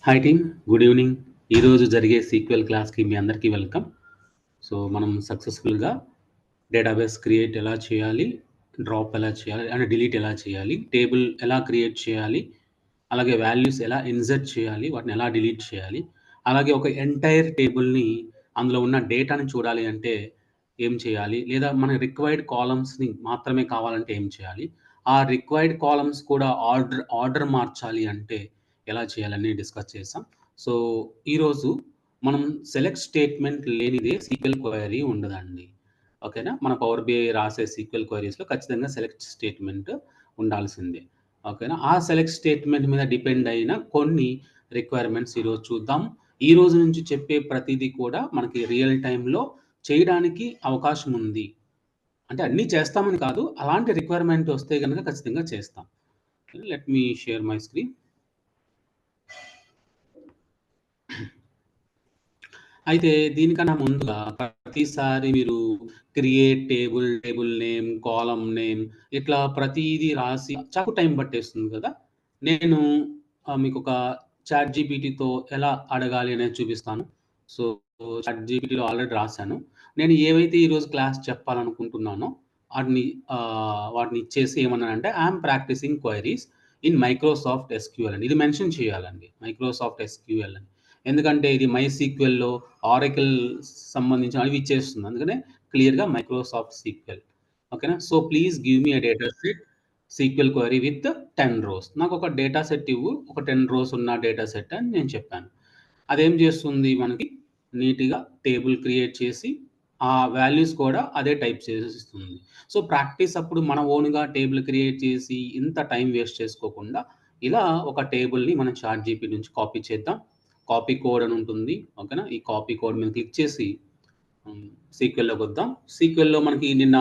Hi team, good evening. ఈరోజు జరిగే sequel క్లాస్కి మీ అందరికీ వెల్కమ్. సో మనం సక్సెస్ఫుల్గా డేటాబేస్ క్రియేట్ ఎలా చేయాలి, డ్రాప్ ఎలా చేయాలి అండ్ డిలీట్ ఎలా చేయాలి, టేబుల్ ఎలా క్రియేట్ చేయాలి, అలాగే వాల్యూస్ ఎలా ఇన్సర్ట్ చేయాలి, వాటిని ఎలా డిలీట్ చేయాలి, అలాగే ఒక ఎంటైర్ టేబుల్ని అందులో ఉన్న డేటాని చూడాలి అంటే ఏం చేయాలి, లేదా మన రిక్వైర్డ్ కాలమ్స్ని మాత్రమే కావాలంటే ఏం చేయాలి, ఆ రిక్వైర్డ్ కాలమ్స్ కూడా ఆర్డర్ మార్చాలి అంటే ఎలా చేయాలని డిస్కస్ చేసాం. సో ఈరోజు మనం సెలెక్ట్ స్టేట్మెంట్ లేనిదే సీక్వెల్ క్వైరీ ఉండదండి. ఓకేనా? మన పవర్ బిఐ రాసే సీక్వెల్ క్వైరీస్లో ఖచ్చితంగా సెలెక్ట్ స్టేట్మెంట్ ఉండాల్సిందే. ఓకేనా? ఆ సెలెక్ట్ స్టేట్మెంట్ మీద డిపెండ్ అయిన కొన్ని రిక్వైర్మెంట్స్ ఈరోజు చూద్దాం. ఈ రోజు నుంచి చెప్పే ప్రతిదీ కూడా మనకి రియల్ టైంలో చేయడానికి అవకాశం ఉంది. అంటే అన్నీ చేస్తామని కాదు, అలాంటి రిక్వైర్మెంట్ వస్తే కనుక ఖచ్చితంగా చేస్తాం. Let me share my screen. అయితే దీనికన్నా ముందుగా ప్రతిసారి మీరు create table name, column name ఇట్లా ప్రతీది రాసి చాలా టైం పట్టేస్తుంది కదా! నేను మీకు ఒక చాట్ జీపీటీతో ఎలా అడగాలి అనేది చూపిస్తాను. సో చాట్ జీపీటీలో ఆల్రెడీ రాశాను. నేను ఏవైతే ఈరోజు క్లాస్ చెప్పాలనుకుంటున్నానో వాటిని ఇచ్చేసి ఏమన్నానంటే I'm practising queries in Microsoft SQL అని ఇది మెన్షన్ చేయాలండి. మైక్రోసాఫ్ట్ ఎస్క్యూఎల్ అని. ఎందుకంటే ఇది మైసీక్వెల్‌లో ఆరకిల్ సంబంధించిన అవి ఇచ్చేస్తుంది. అందుకనే క్లియర్‌గా మైక్రోసాఫ్ట్ సీక్వెల్. ఓకేనా? So please give me a data set SQL query with 10 rows. నాకు ఒక డేటా సెట్ ఇవ్వు. ఒక 10 రోస్ ఉన్న డేటా సెట్ అని నేను చెప్పాను. అదేం చేస్తుంది మనకి నీట్‌గా టేబుల్ క్రియేట్ చేసి ఆ వాల్యూస్ కూడా అదే టైప్ చేసిస్తుంది. సో ప్రాక్టీస్ అప్పుడు మన ఓన్‌గా టేబుల్ క్రియేట్ చేసి ఇంత టైం వేస్ట్ చేసుకోకుండా ఇలా ఒక టేబుల్‌ని మనం చాట్ జీపీటీ నుంచి కాపీ చేద్దాం. కాపీ కోడ్ అని ఉంటుంది. ఓకేనా? ఈ కాపీ కోడ్ మీద క్లిక్ చేసి సీక్వెల్‌లోకి వద్దాం. సీక్వెల్‌లో మనకి నిన్న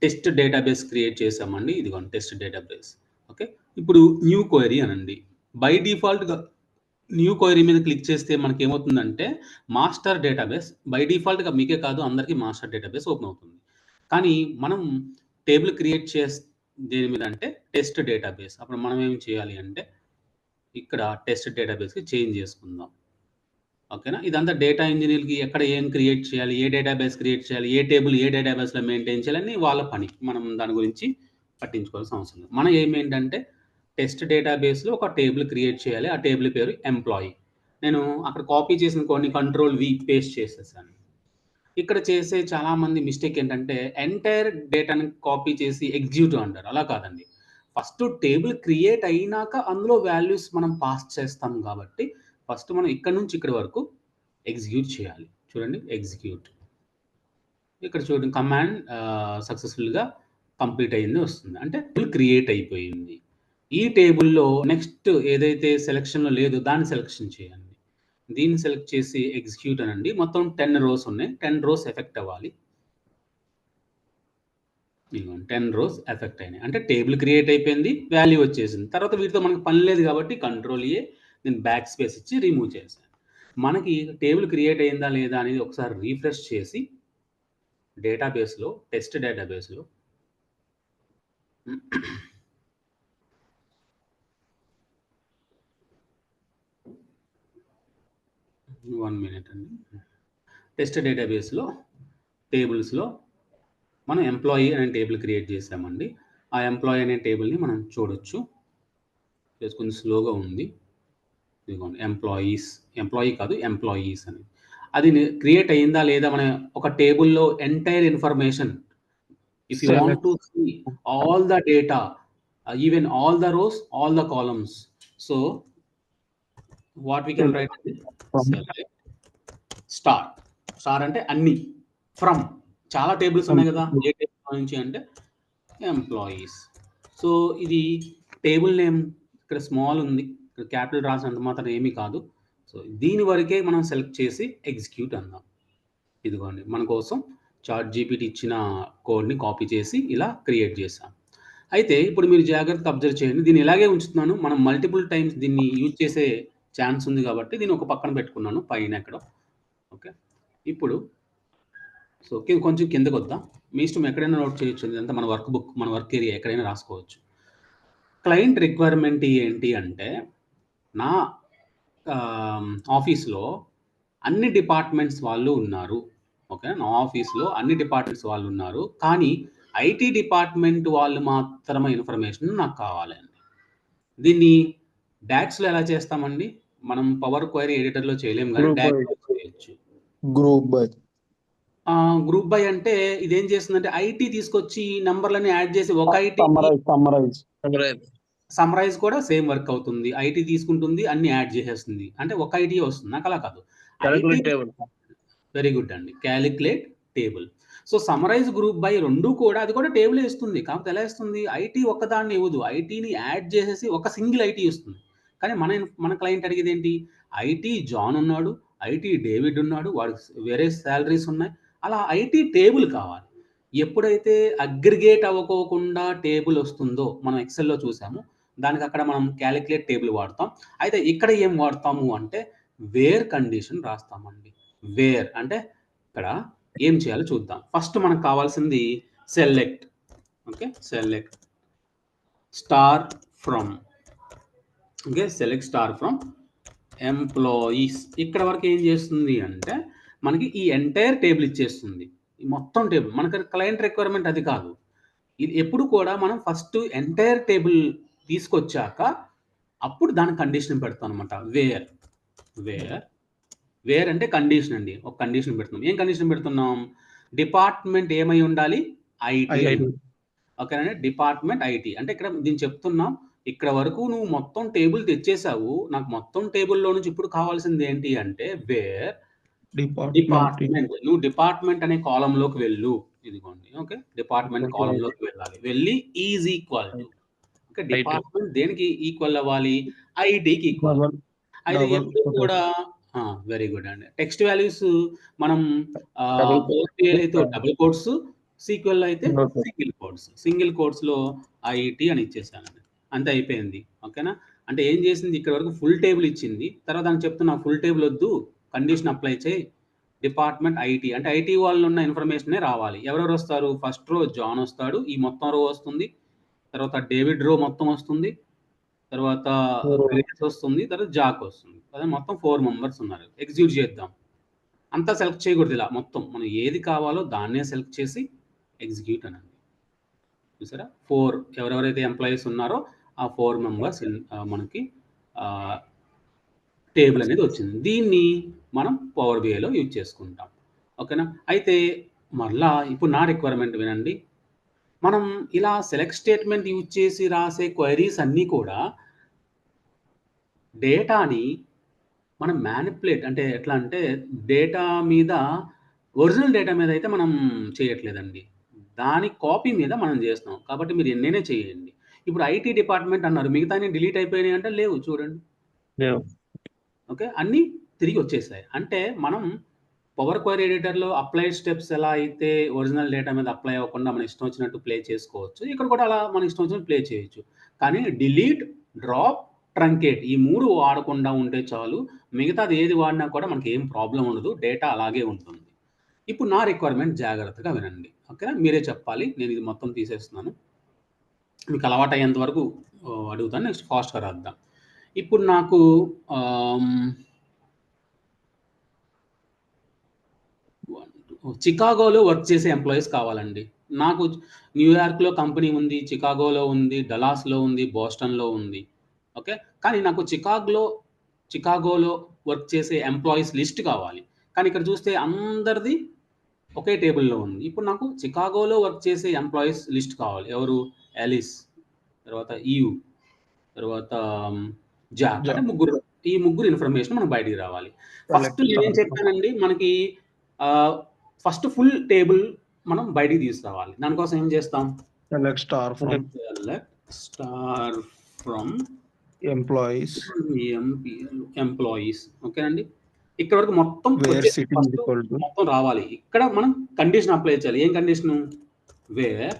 టెస్ట్ డేటాబేస్ క్రియేట్ చేసామండి. ఇదిగోండి టెస్ట్ డేటాబేస్. ఓకే. ఇప్పుడు న్యూ క్వెరీ అనండి. బై డిఫాల్ట్‌గా న్యూ క్వెరీ మీద క్లిక్ చేస్తే మనకేమవుతుందంటే మాస్టర్ డేటాబేస్ బై డిఫాల్ట్‌గా మీకే కాదు అందరికీ మాస్టర్ డేటాబేస్ ఓపెన్ అవుతుంది. కానీ మనం టేబుల్ క్రియేట్ దేని మీద అంటే టెస్ట్ డేటాబేస్. అప్పుడు మనం ఏం చేయాలి అంటే ఇక్కడ టెస్ట్ డేటాబేస్‌కి చేంజ్ చేసుకుందాం. ఓకేనా? ఇదంతా డేటా ఇంజినీర్‌కి ఎక్కడ ఏం క్రియేట్ చేయాలి, ఏ డేటాబేస్ క్రియేట్ చేయాలి, ఏ టేబుల్ ఏ డేటాబేస్‌లో మెయింటైన్ చేయాలని వాళ్ళ పని. మనం దాని గురించి పట్టించుకోవాల్సిన అవసరం లేదు. మన ఎయిమ్ ఏంటంటే టెస్ట్ డేటాబేస్‌లో ఒక టేబుల్ క్రియేట్ చేయాలి. ఆ టేబుల్ పేరు ఎంప్లాయీ. నేను అక్కడ కాపీ చేసిన కొన్ని కంట్రోల్ వి పేస్ట్ చేసేసాను. ఇక్కడ చేసే చాలామంది మిస్టేక్ ఏంటంటే ఎంటైర్ డేటాని కాపీ చేసి ఎగ్జిక్యూట్ అంటారు. అలా కాదండి. ఫస్ట్ టేబుల్ క్రియేట్ అయినాక అందులో వాల్యూస్ మనం పాస్ చేస్తాం కాబట్టి ఫస్ట్ మనం ఇక్కడి నుంచి ఇక్కడి వరకు ఎగ్జిక్యూట్ చేయాలి. చూడండి ఎగ్జిక్యూట్. ఇక్కడ చూడండి కమాండ్ సక్సెస్‌ఫుల్‌గా కంప్లీట్ అయింది వస్తుంది. అంటే టేబుల్ క్రియేట్ అయిపోయింది. ఈ టేబుల్‌లో నెక్స్ట్ ఏదైతే సెలక్షన్‌లో లేదో దాన్ని సెలక్షన్ చేయండి. దీన్ని సెలెక్ట్ చేసి ఎగ్జిక్యూట్ అనండి. మొత్తం 10 రోస్ ఉన్నాయి. 10 రోస్ ఎఫెక్ట్ అవ్వాలి. ఇదిగోండి 10 రోస్ ఎఫెక్ట్ అయినాయి. అంటే టేబుల్ క్రియేట్ అయిపోయింది. వాల్యూ వచ్చేసింది. తర్వాత వీటితో మనకు పని లేదు కాబట్టి కంట్రోల్ ఏ నేను బ్యాక్ స్పేస్ ఇచ్చి రిమూవ్ చేశాను. మనకి టేబుల్ క్రియేట్ అయిందా లేదా అనేది ఒకసారి రిఫ్రెష్ చేసి డేటాబేస్‌లో టెస్ట్ డేటాబేస్‌లో 1 మినిట్ అండి. టెస్ట్ డేటాబేస్‌లో టేబుల్స్‌లో మనం ఎంప్లాయీ అనే టేబుల్ క్రియేట్ చేసామండి. ఆ ఎంప్లాయీ అనే టేబుల్‌ని మనం చూడొచ్చు. కొంచెం స్లోగా ఉంది. ఇదిగోండి ఎంప్లాయీ కాదు ఎంప్లాయీస్ అని. అది క్రియేట్ అయిందా లేదా మన ఒక టేబుల్‌లో entire information if you want to see all the data even all the rows, all the columns. So what we can write star అంటే అన్ని ఫ్రమ్ చాలా టేబుల్స్ ఉన్నాయి కదా! ఏ టేబుల్ నుంచి అంటే ఎంప్లాయీస్. సో ఇది టేబుల్ నేమ్ ఇక్కడ స్మాల్ ఉంది. ఇక్కడ క్యాపిటల్ రాసినంత మాత్రం ఏమీ కాదు. సో దీని వరకే మనం సెలెక్ట్ చేసి ఎగ్జిక్యూట్ అందాం. ఇదిగోండి మన కోసం చాట్ జీపీటీ ఇచ్చిన కోడ్‌ని కాపీ చేసి ఇలా క్రియేట్ చేశాం. అయితే ఇప్పుడు మీరు జాగ్రత్తగా అబ్జర్వ్ చేయండి. దీన్ని ఇలాగే ఉంచుతున్నాను. మనం మల్టిపుల్ టైమ్స్ దీన్ని యూజ్ చేసే ఛాన్స్ ఉంది కాబట్టి దీన్ని ఒక పక్కన పెట్టుకున్నాను పైన ఎక్కడో. ఓకే. ఇప్పుడు సో కొంచెం కిందకొద్దాం. మీ ఇష్టం ఎక్కడైనా నోట్ చేయొచ్చు. ఇదంతా మన వర్క్ బుక్, మన వర్క్ ఏరియా ఎక్కడైనా రాసుకోవచ్చు. క్లయింట్ రిక్వైర్మెంట్ ఏంటి అంటే నా ఆఫీస్‌లో అన్ని డిపార్ట్మెంట్స్ వాళ్ళు ఉన్నారు. ఓకే. నా ఆఫీస్‌లో అన్ని డిపార్ట్మెంట్స్ వాళ్ళు ఉన్నారు. కానీ ఐటీ డిపార్ట్మెంట్ వాళ్ళు మాత్రమే ఇన్ఫర్మేషన్ నాకు కావాలండి. దీన్ని డాక్స్‌లో ఎలా చేస్తామండి? మనం పవర్ క్వెరీ ఎడిటర్‌లో చేయలేం గానీ గ్రూప్ బై డాక్స్‌లో చేయొచ్చు. గ్రూప్ బై గ్రూప్ బై అంటే ఇదేం చేస్తుందంటే ఐటీ తీసుకొచ్చి నంబర్‌లన్నీ యాడ్ చేసి ఒక ఐటీకి సమ్మరైజ్ కూడా సేమ్ వర్క్ అవుతుంది. ఐటీ తీసుకుంటుంది, అన్ని యాడ్ చేసేస్తుంది. అంటే ఒక ఐటీ వస్తుంది. నాకు అలా కాదు. ఐటీ వెరీ గుడ్ అండి. Calculate table. So, summarise, group by 2 కూడా అది కూడా టేబులే ఇస్తుంది. కాకపోతే ఎలా ఇస్తుంది? ఐటీ ఒక్కదాన్ని ఇవ్వదు. ఐటీని యాడ్ చేసేసి ఒక సింగిల్ ఐటీ ఇస్తుంది. కానీ మన క్లయింట్ అడిగేదేంటి? ఐటీ జాన్ ఉన్నాడు, ఐటీ డేవిడ్ ఉన్నాడు, వాడికి వేరే సాలరీస్ ఉన్నాయి. అలా ఐటీ టేబుల్ కావాలి. ఎప్పుడైతే అగ్రిగేట్ అవ్వకోకుండా టేబుల్ వస్తుందో మనం ఎక్సెల్‌లో చూసాము. దానికి అక్కడ మనం కాలిక్యులేట్ టేబుల్ వాడతాం. అయితే ఇక్కడ ఏం వాడతాము అంటే వేర్ కండిషన్ రాస్తామండి. వేర్ అంటే ఇక్కడ ఏం చేయాలో చూద్దాం. ఫస్ట్ మనకు కావాల్సింది select. Okay. Select star from. Okay. Select star from employees. ఇక్కడ వరకు ఏం చేస్తుంది అంటే మనకి ఈ ఎంటైర్ టేబుల్ ఇచ్చేస్తుంది. ఈ మొత్తం టేబుల్. మనకి క్లయింట్ రిక్వైర్మెంట్ అది కాదు. ఇది ఎప్పుడు కూడా మనం ఫస్ట్ ఎంటైర్ టేబుల్ తీసుకొచ్చాక అప్పుడు దాని కండిషన్ పెడతాం అనమాట. వేర్. వేర్. వేర్ అంటే కండిషన్ అండి. ఒక కండిషన్ పెడుతున్నాం. ఏం కండిషన్ పెడుతున్నాం? డిపార్ట్మెంట్ ఏమై ఉండాలి? ఐటీ. ఓకేనండి. Department IT. అంటే ఇక్కడ దీన్ని చెప్తున్నాం. ఇక్కడ వరకు నువ్వు మొత్తం టేబుల్ తెచ్చేసావు. నాకు మొత్తం టేబుల్‌లో నుంచి ఇప్పుడు కావాల్సింది ఏంటి అంటే వేర్ డిపార్ట్మెంట్. నువ్వు డిపార్ట్మెంట్ అనే కాలమ్‌లోకి వెళ్ళు. ఇదిగోండి. ఓకే. డిపార్ట్మెంట్ కాలమ్‌లోకి వెళ్ళాలి. వెళ్ళి is equal to. Okay. Department దేనికి ఈక్వల్ అవ్వాలి? ఐటీకి ఈక్వల్. అయితే ఎప్పుడు కూడా వెరీ గుడ్ అండి. టెక్స్ట్ వాల్యూస్ మనం ఓపీఎల్ అయితే డబుల్ కోట్స్, సీక్వెల్ అయితే సింగిల్ కోట్స్. సింగిల్ కోట్స్‌లో ఐటీ అని ఇచ్చేసానండి. అంతే అయిపోయింది. ఓకేనా? అంటే ఏం చేసింది ఇక్కడ వరకు ఫుల్ టేబుల్ ఇచ్చింది. తర్వాత దానికి చెప్తున్నా ఫుల్ టేబుల్ వద్దు. కండిషన్ అప్లై చేయి. డిపార్ట్మెంట్ ఐటీ అంటే ఐటీ వాళ్ళు ఉన్న ఇన్ఫర్మేషనే రావాలి. ఎవరెవరు వస్తారు? ఫస్ట్ రో జాన్ వస్తాడు. ఈ మొత్తం రో వస్తుంది. తర్వాత డేవిడ్ రో మొత్తం వస్తుంది. తర్వాత గ్రేస్ వస్తుంది. తర్వాత జాక్ వస్తుంది. అదే మొత్తం 4 మెంబర్స్ ఉన్నారు. ఎగ్జిక్యూట్ చేద్దాం. అంతా సెలెక్ట్ చేయకూడదు ఇలా మొత్తం. మనం ఏది కావాలో దాన్నే సెలెక్ట్ చేసి ఎగ్జిక్యూట్ అనండి. చూసారా? 4 ఎవరెవరైతే ఎంప్లాయీస్ ఉన్నారో ఆ 4 మెంబర్స్ మనకి టేబుల్ అనేది వచ్చింది. దీన్ని మనం పవర్ బిఐలో యూజ్ చేసుకుంటాం. ఓకేనా? అయితే మరలా ఇప్పుడు నా రిక్వైర్మెంట్ వినండి. మనం ఇలా సెలెక్ట్ స్టేట్మెంట్ యూజ్ చేసి రాసే క్వెరీస్ అన్నీ కూడా డేటాని మనం మ్యానిపులేట్ అంటే ఎట్లా అంటే డేటా మీద ఒరిజినల్ డేటా మీద అయితే మనం చేయట్లేదండి. దాని కాపీ మీద మనం చేస్తున్నాం. కాబట్టి మీరు ఎన్నైనా చేయండి. ఇప్పుడు ఐటీ డిపార్ట్మెంట్ అన్నారు. మిగతాన్ని డిలీట్ అయిపోయినాయి అంటే లేవు చూడండి. ఓకే. అన్నీ తిరిగి వచ్చేసాయి. అంటే మనం పవర్ క్వెరీ ఎడిటర్‌లో అప్లైడ్ స్టెప్స్ ఎలా అయితే ఒరిజినల్ డేటా మీద అప్లై అవ్వకుండా మన ఇష్టం వచ్చినట్టు ప్లే చేసుకోవచ్చు. ఇక్కడ కూడా అలా మన ఇష్టం వచ్చినట్టు ప్లే చేయొచ్చు. కానీ డిలీట్, డ్రాప్, ట్రంకేట్ ఈ 3 వాడకుండా ఉంటే చాలు. మిగతాది ఏది వాడినా కూడా మనకి ఏం ప్రాబ్లమ్ ఉండదు. డేటా అలాగే ఉంటుంది. ఇప్పుడు నా రిక్వైర్మెంట్ జాగ్రత్తగా వినండి. ఓకేనా? మీరే చెప్పాలి. నేను ఇది మొత్తం తీసేస్తున్నాను. మీకు అలవాటయ్యేంత వరకు అడుగుతాను. నెక్స్ట్ ఫాస్ట్‌గా రాద్దాం. ఇప్పుడు నాకు చికాగోలో వర్క్ చేసే ఎంప్లాయీస్ కావాలండి. నాకు న్యూయార్క్‌లో కంపెనీ ఉంది, చికాగోలో ఉంది, డలాస్‌లో ఉంది, బోస్టన్‌లో ఉంది. ఓకే. కానీ నాకు చికాగోలో వర్క్ చేసే ఎంప్లాయీస్ లిస్ట్ కావాలి. కానీ ఇక్కడ చూస్తే అందరిది ఒకే టేబుల్‌లో ఉంది. ఇప్పుడు నాకు చికాగోలో వర్క్ చేసే ఎంప్లాయీస్ లిస్ట్ కావాలి. ఎవరు? ఎలిస్, తర్వాత ఈవ్, తర్వాత జాక్ అంటే ముగ్గురు. ఈ ముగ్గురు ఇన్ఫర్మేషన్ మనకు బయటికి రావాలి. ఫస్ట్ నేనేం చెప్పానండి మనకి ఫస్ట్ ఫుల్ టేబుల్ మనం బయటికి తీసుకురావాలి. దానికోసం ఏం చేస్తాం? Select star from employees. ఓకేనండి. ఇక్కడ వరకు మొత్తం మొత్తం రావాలి. ఇక్కడ మనం కండిషన్ అప్లై చేయాలి. ఏం కండిషను? వేర్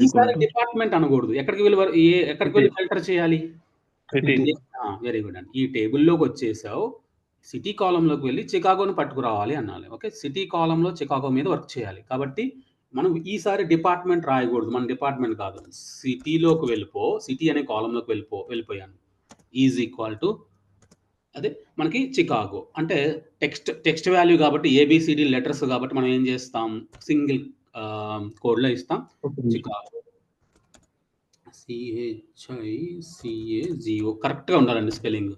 ఈసారి డిపార్ట్మెంట్ అనకూడదు. ఎక్కడికి వెళ్ళి ఫిల్టర్ చేయాలి? వెరీ గుడ్ అండి. ఈ టేబుల్లోకి వచ్చేసావు. సిటీ కాలంలోకి వెళ్ళి చికాగోని పట్టుకురావాలి అనాలి. ఓకే. సిటీ కాలంలో చికాగో మీద వర్క్ చేయాలి. కాబట్టి మనం ఈసారి డిపార్ట్మెంట్ రాయకూడదు. మన డిపార్ట్మెంట్ కాదు. సిటీలోకి వెళ్ళిపో. సిటీ అనే కాలంలోకి వెళ్ళిపోయాను. ఈజ్ ఈక్వల్ టు అదే మనకి చికాగో అంటే టెక్స్ట్ వాల్యూ కాబట్టి ఏబిసిడి లెటర్స్ కాబట్టి మనం ఏం చేస్తాం సింగిల్ కోడ్లో ఇస్తాం చికాగో CHICAGO కరెక్ట్గా ఉండాలండి స్పెల్లింగ్.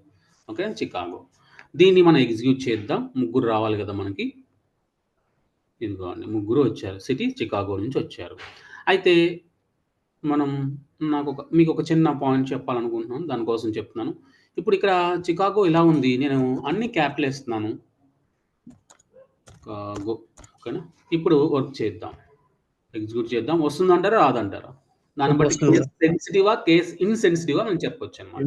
Okay Chicago. దీన్ని మనం ఎగ్జిక్యూట్ చేద్దాం. ముగ్గురు రావాలి కదా మనకి. ఇదిగోండి ముగ్గురు వచ్చారు. సిటీ చికాగో నుంచి వచ్చారు. అయితే మనం మీకు ఒక చిన్న పాయింట్ చెప్పాలనుకుంటున్నాను. దానికోసం చెప్తున్నాను. ఇప్పుడు ఇక్కడ చికాగో ఇలా ఉంది. నేను అన్ని క్యాపిటల్ ఇస్తున్నాను. చికాగో ఓకేనా. ఇప్పుడు వర్క్ చేద్దాం. ఎగ్జిక్యూట్ చేద్దాం. వస్తుందంటారా రాదంటారా? దాన్ని బట్టి కేస్ సెన్సిటివా కేస్ ఇన్సెన్సిటివా మనం చెప్పొచ్చు అనమాట.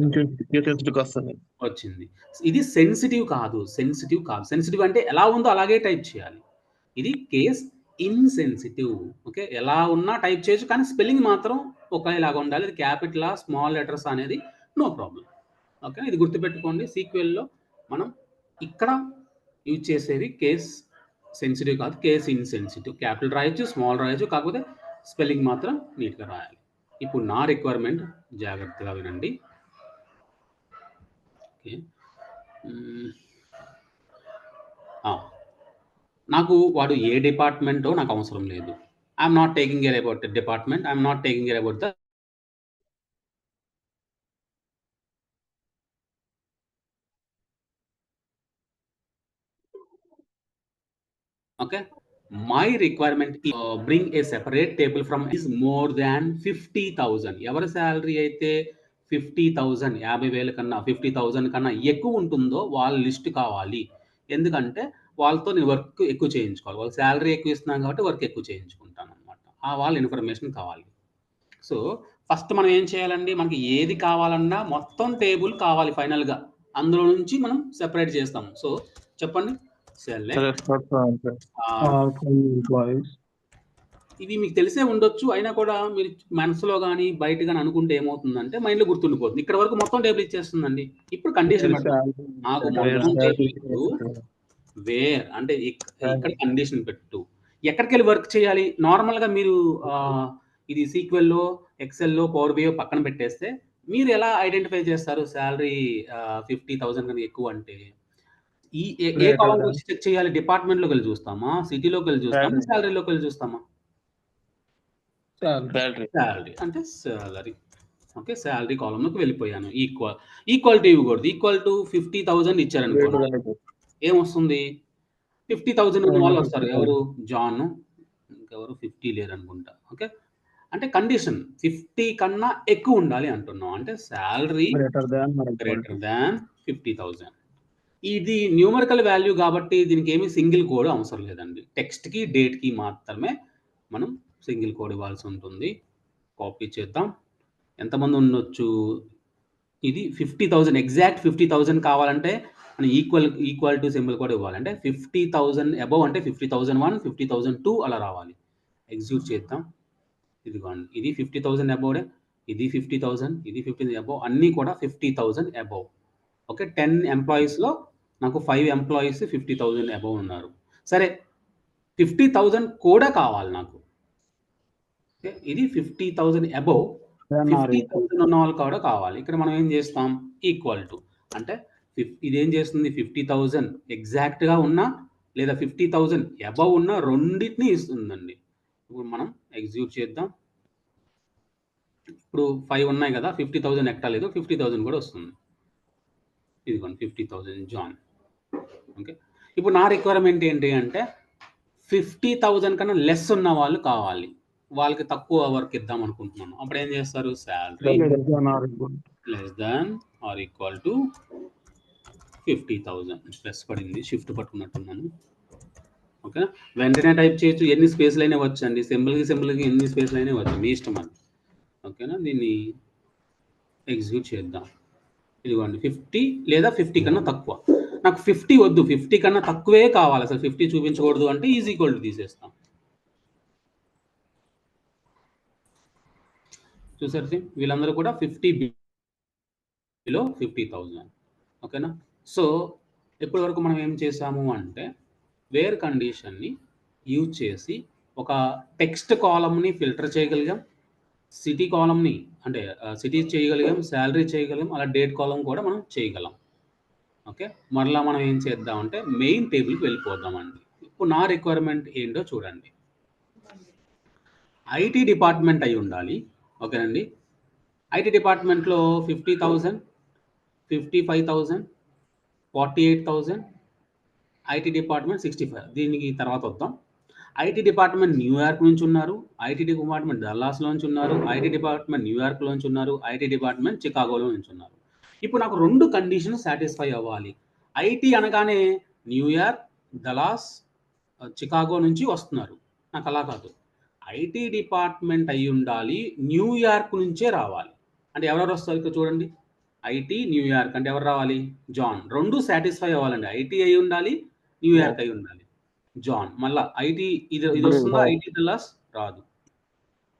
వచ్చింది. ఇది సెన్సిటివ్ కాదు. సెన్సిటివ్ అంటే ఎలా ఉందో అలాగే టైప్ చేయాలి. ఇది కేస్ ఇన్సెన్సిటివ్. ఓకే ఎలా ఉన్నా టైప్ చేయొచ్చు కానీ స్పెల్లింగ్ మాత్రం ఒకేలాగా ఉండాలి. ఇది క్యాపిటలా స్మాల్ లెటర్స్ అనేది నో ప్రాబ్లం. ఓకే ఇది గుర్తుపెట్టుకోండి. సీక్వెల్లో మనం ఇక్కడ యూజ్ చేసేది కేస్ సెన్సిటివ్ కాదు కేస్ ఇన్సెన్సిటివ్. క్యాపిటల్ రాయొచ్చు స్మాల్ రాయొచ్చు కాకపోతే స్పెల్లింగ్ మాత్రం నీట్గా రాయాలి. ఇప్పుడు నా రిక్వైర్మెంట్ జాగ్రత్తగా వినండి. ఓకే నాకు వాడు ఏ డిపార్ట్మెంటో నాకు అవసరం లేదు. I'm not taking care about the department. I'm not taking care about the okay my requirement bring a separate table from is more than 50,000. ఎవరి శాలరీ అయితే 50,000 50,000 కన్నా 50,000 కన్నా ఎక్కువ ఉంటుందో వాళ్ళ లిస్ట్ కావాలి. ఎందుకంటే వాళ్ళతో నేను వర్క్ ఎక్కువ చేయించుకోవాలి. వాళ్ళ శాలరీ ఎక్కువ ఇస్తున్నాను కాబట్టి వర్క్ ఎక్కువ చేయించుకుంటాను అనమాట. వాళ్ళ ఇన్ఫర్మేషన్ కావాలి. సో ఫస్ట్ మనం ఏం చేయాలండి మనకి ఏది కావాలన్నా మొత్తం టేబుల్ కావాలి ఫైనల్గా. అందులో నుంచి మనం సెపరేట్ చేస్తాము. సో చెప్పండి ఇవి మీకు తెలిసే ఉండొచ్చు. అయినా కూడా మీరు మనసులో కానీ బయట కానీ అనుకుంటే ఏమవుతుందంటే మైండ్లో గుర్తుండిపోతుంది. ఇక్కడ వరకు మొత్తం టేబుల్ ఇచ్చేస్తుందండి. ఇప్పుడు కండిషన్ నాకు మొత్తం టేబుల్ వేర్ అంటే ఇక్కడ కండిషన్ పెట్టు. ఎక్కడికి వెళ్ళి వర్క్ చేయాలి నార్మల్గా మీరు ఇది సీక్వెల్లో ఎక్సెల్లో పవర్ బిఐ పక్కన పెట్టేస్తే మీరు ఎలా ఐడెంటిఫై చేస్తారు శాలరీ 50,000 కన్నా ఎక్కువ అంటే ఏ కాలం వచ్చి చెక్ చేయాలి డిపార్ట్మెంట్లోకి వెళ్ళి చూస్తామా సిటీలోకి వెళ్ళి చూస్తామా శాలరీలోకి వెళ్ళి చూస్తామా శాలరీ అంటే శాలరీ ఓకే శాలరీ కాలంలోకి వెళ్ళిపోయాను. ఈక్వాలిటీ ఇవ్వకూడదు. ఈక్వల్ టు 50,000 ఇచ్చారనుకోండి ఏమొస్తుంది 50,000 ఉన్న వాళ్ళు వస్తారు. ఎవరు జాన్ ఇంకెవరు 50 లేరు అనుకుంటా. ఓకే అంటే కండిషన్ 50 కన్నా ఎక్కువ ఉండాలి అంటున్నాం. అంటే శాలరీ గ్రేటర్ దాన్ 50,000. ఇది న్యూమరికల్ వాల్యూ కాబట్టి దీనికి ఏమి సింగిల్ కోడ్ అవసరం లేదండి. టెక్స్ట్కి డేట్కి మాత్రమే మనం సింగిల్ కోడ్ ఇవ్వాల్సి ఉంటుంది. కాపీ చేద్దాం. ఎంతమంది ఉండొచ్చు ఇది 50,000 ఎగ్జాక్ట్ 50,000 కావాలంటే మనం ఈక్వల్ టు సింబల్ కూడా ఇవ్వాలి. అంటే 50,000 అబవ్ అంటే 50,001 50,002 అలా రావాలి. ఎగ్జిక్యూట్ చేద్దాం. ఇదిగోండి ఇది 50,000 అబౌవ్ ఇది 50,000 ఇది 50,000 అబౌవ్ అన్నీ కూడా 50,000 అబౌవ్. ఓకే 10 ఎంప్లాయీస్లో నాకు 5 ఎంప్లాయీస్ 50,000 అబౌవ్ ఉన్నారు. సరే 50,000 కూడా కావాలి నాకు. ఓకే ఇది 50,000 అబౌవ్ 50,000 ఉన్న వాళ్ళు కూడా కావాలి. ఇక్కడ మనం ఏం చేస్తాం ఈక్వల్ టు అంటే ఇదేం చేస్తుంది 50,000 ఎగ్జాక్ట్గా ఉన్నా లేదా 50,000 అబౌవ్ ఉన్న రెండింటిని ఇస్తుందండి. ఇప్పుడు మనం ఎగ్జిక్యూట్ చేద్దాం. ఇప్పుడు 5 ఉన్నాయి కదా 50,000 ఎక్కలేదు 50,000 కూడా వస్తుంది. ఇదిగోండి 50,000 జాన్. ఓకే ఇప్పుడు నా రిక్వైర్మెంట్ ఏంటి అంటే 50,000 కన్నా లెస్ ఉన్న వాళ్ళు కావాలి. వాళ్ళకి తక్కువ వర్క్ ఇద్దాం అనుకుంటున్నాను. అప్పుడు ఏం చేస్తారు salary less than or equal to 50,000 plus పడింది షిఫ్ట్ పట్టుకున్నట్టున్నాను. ఓకే వెంటనే టైప్ చేయొచ్చు. ఎన్ని స్పేస్లు అయినా వచ్చండి. సింబల్కి ఎన్ని స్పేస్లు అయినా వచ్చు మీ ఇష్టం అది. ఓకేనా దీన్ని ఎగ్జిక్యూట్ చేద్దాం. ఇదిగోండి 50 లేదా 50 కన్నా తక్కువ. నాకు 50 వద్దు 50 కన్నా తక్కువే కావాలి. అసలు 50 చూపించకూడదు అంటే ఈజ్ ఈక్వల్ టు తీసేస్తాం. చూసారు వీళ్ళందరూ కూడా 50 బిలో 50,000. ఓకేనా సో ఇప్పటి వరకు మనం ఏం చేసాము అంటే వేర్ కండిషన్ని యూజ్ చేసి ఒక టెక్స్ట్ కాలమ్ని ఫిల్టర్ చేయగలిగాం. సిటీ కాలమ్ని అంటే సిటీ చేయగలిగాం శాలరీ చేయగలిగాం అలా డేట్ కాలం కూడా మనం చేయగలం. ఓకే. మరలా మనం ఏం చేద్దామంటే మెయిన్ టేబుల్‌కి వెళ్ళిపోదామండి. ఇప్పుడు నా రిక్వైర్మెంట్ ఏంటో చూడండి. ఐటీ డిపార్ట్మెంట్ అయి ఉండాలి. ఓకేనండి. ఐటీ డిపార్ట్మెంట్‌లో 50,000, 55,000, 48,000, ఐటీ డిపార్ట్మెంట్ 65. దీనికి తర్వాత వద్దాం. ఐటీ డిపార్ట్మెంట్ న్యూయార్క్ నుంచి ఉన్నారు. ఐటీ డిపార్ట్మెంట్ డల్లాస్‌లో నుంచి ఉన్నారు. ఐటీ డిపార్ట్మెంట్ న్యూయార్క్‌లో నుంచి ఉన్నారు. ఐటీ డిపార్ట్మెంట్ చికాగోలో నుంచి ఉన్నారు. ఇప్పుడు నాకు 2 కండిషన్స్ సాటిస్ఫై అవ్వాలి. ఐటీ అనగానే న్యూయార్క్, డల్లాస్, చికాగో నుంచి వస్తున్నారు. నాకు అలా కాదు. ఐటీ డిపార్ట్మెంట్ అయి ఉండాలి. న్యూయార్క్ నుంచే రావాలి. అంటే ఎవరెవరు వస్తారు ఇక్కడ చూడండి. ఐటీ, న్యూయార్క్ అంటే ఎవరు రావాలి? జాన్. 2 సాటిస్ఫై అవ్వాలండి. ఐటీ అయి ఉండాలి. న్యూయార్క్ అయి ఉండాలి. జాన్. మళ్ళా ఐటీ ఇది వస్తుందా? ఐటీ డల్లాస్ రాదు.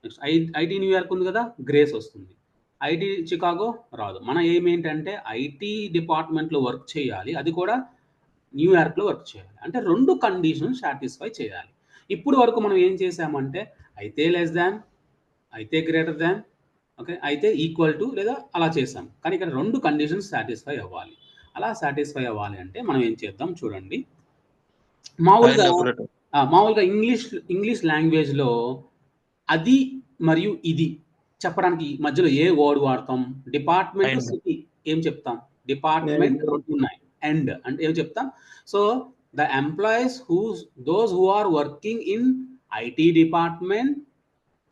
నెక్స్ట్ ఐటీ న్యూయార్క్ ఉంది కదా, గ్రేస్ వస్తుంది. ఐటీ చికాగో రాదు. మన ఎయిమ్ ఏంటంటే ఐటీ డిపార్ట్మెంట్లో వర్క్ చేయాలి, అది కూడా న్యూయార్క్లో వర్క్ చేయాలి. అంటే 2 కండిషన్స్ సాటిస్ఫై చేయాలి. ఇప్పుడు వరకు మనం ఏం చేసామంటే అయితే లెస్ దాన్, అయితే గ్రేటర్ దాన్, ఓకే, అయితే ఈక్వల్ టు లేదా అలా చేసాం. కానీ ఇక్కడ 2 కండిషన్స్ సాటిస్ఫై అవ్వాలి. అలా సాటిస్ఫై అవ్వాలి అంటే మనం ఏం చేద్దాం చూడండి. మామూలుగా ఇంగ్లీష్ లాంగ్వేజ్లో అది మరియు ఇది చెప్పడానికి మధ్యలో ఏ వర్డ్ వాడతాం? డిపార్ట్మెంట్, సిటీ ఏం చెప్తాం? డిపార్ట్మెంట్ ఉన్నాయి. అండ్ అంటే ఏం చెప్తాం? So the employees those who are working in IT department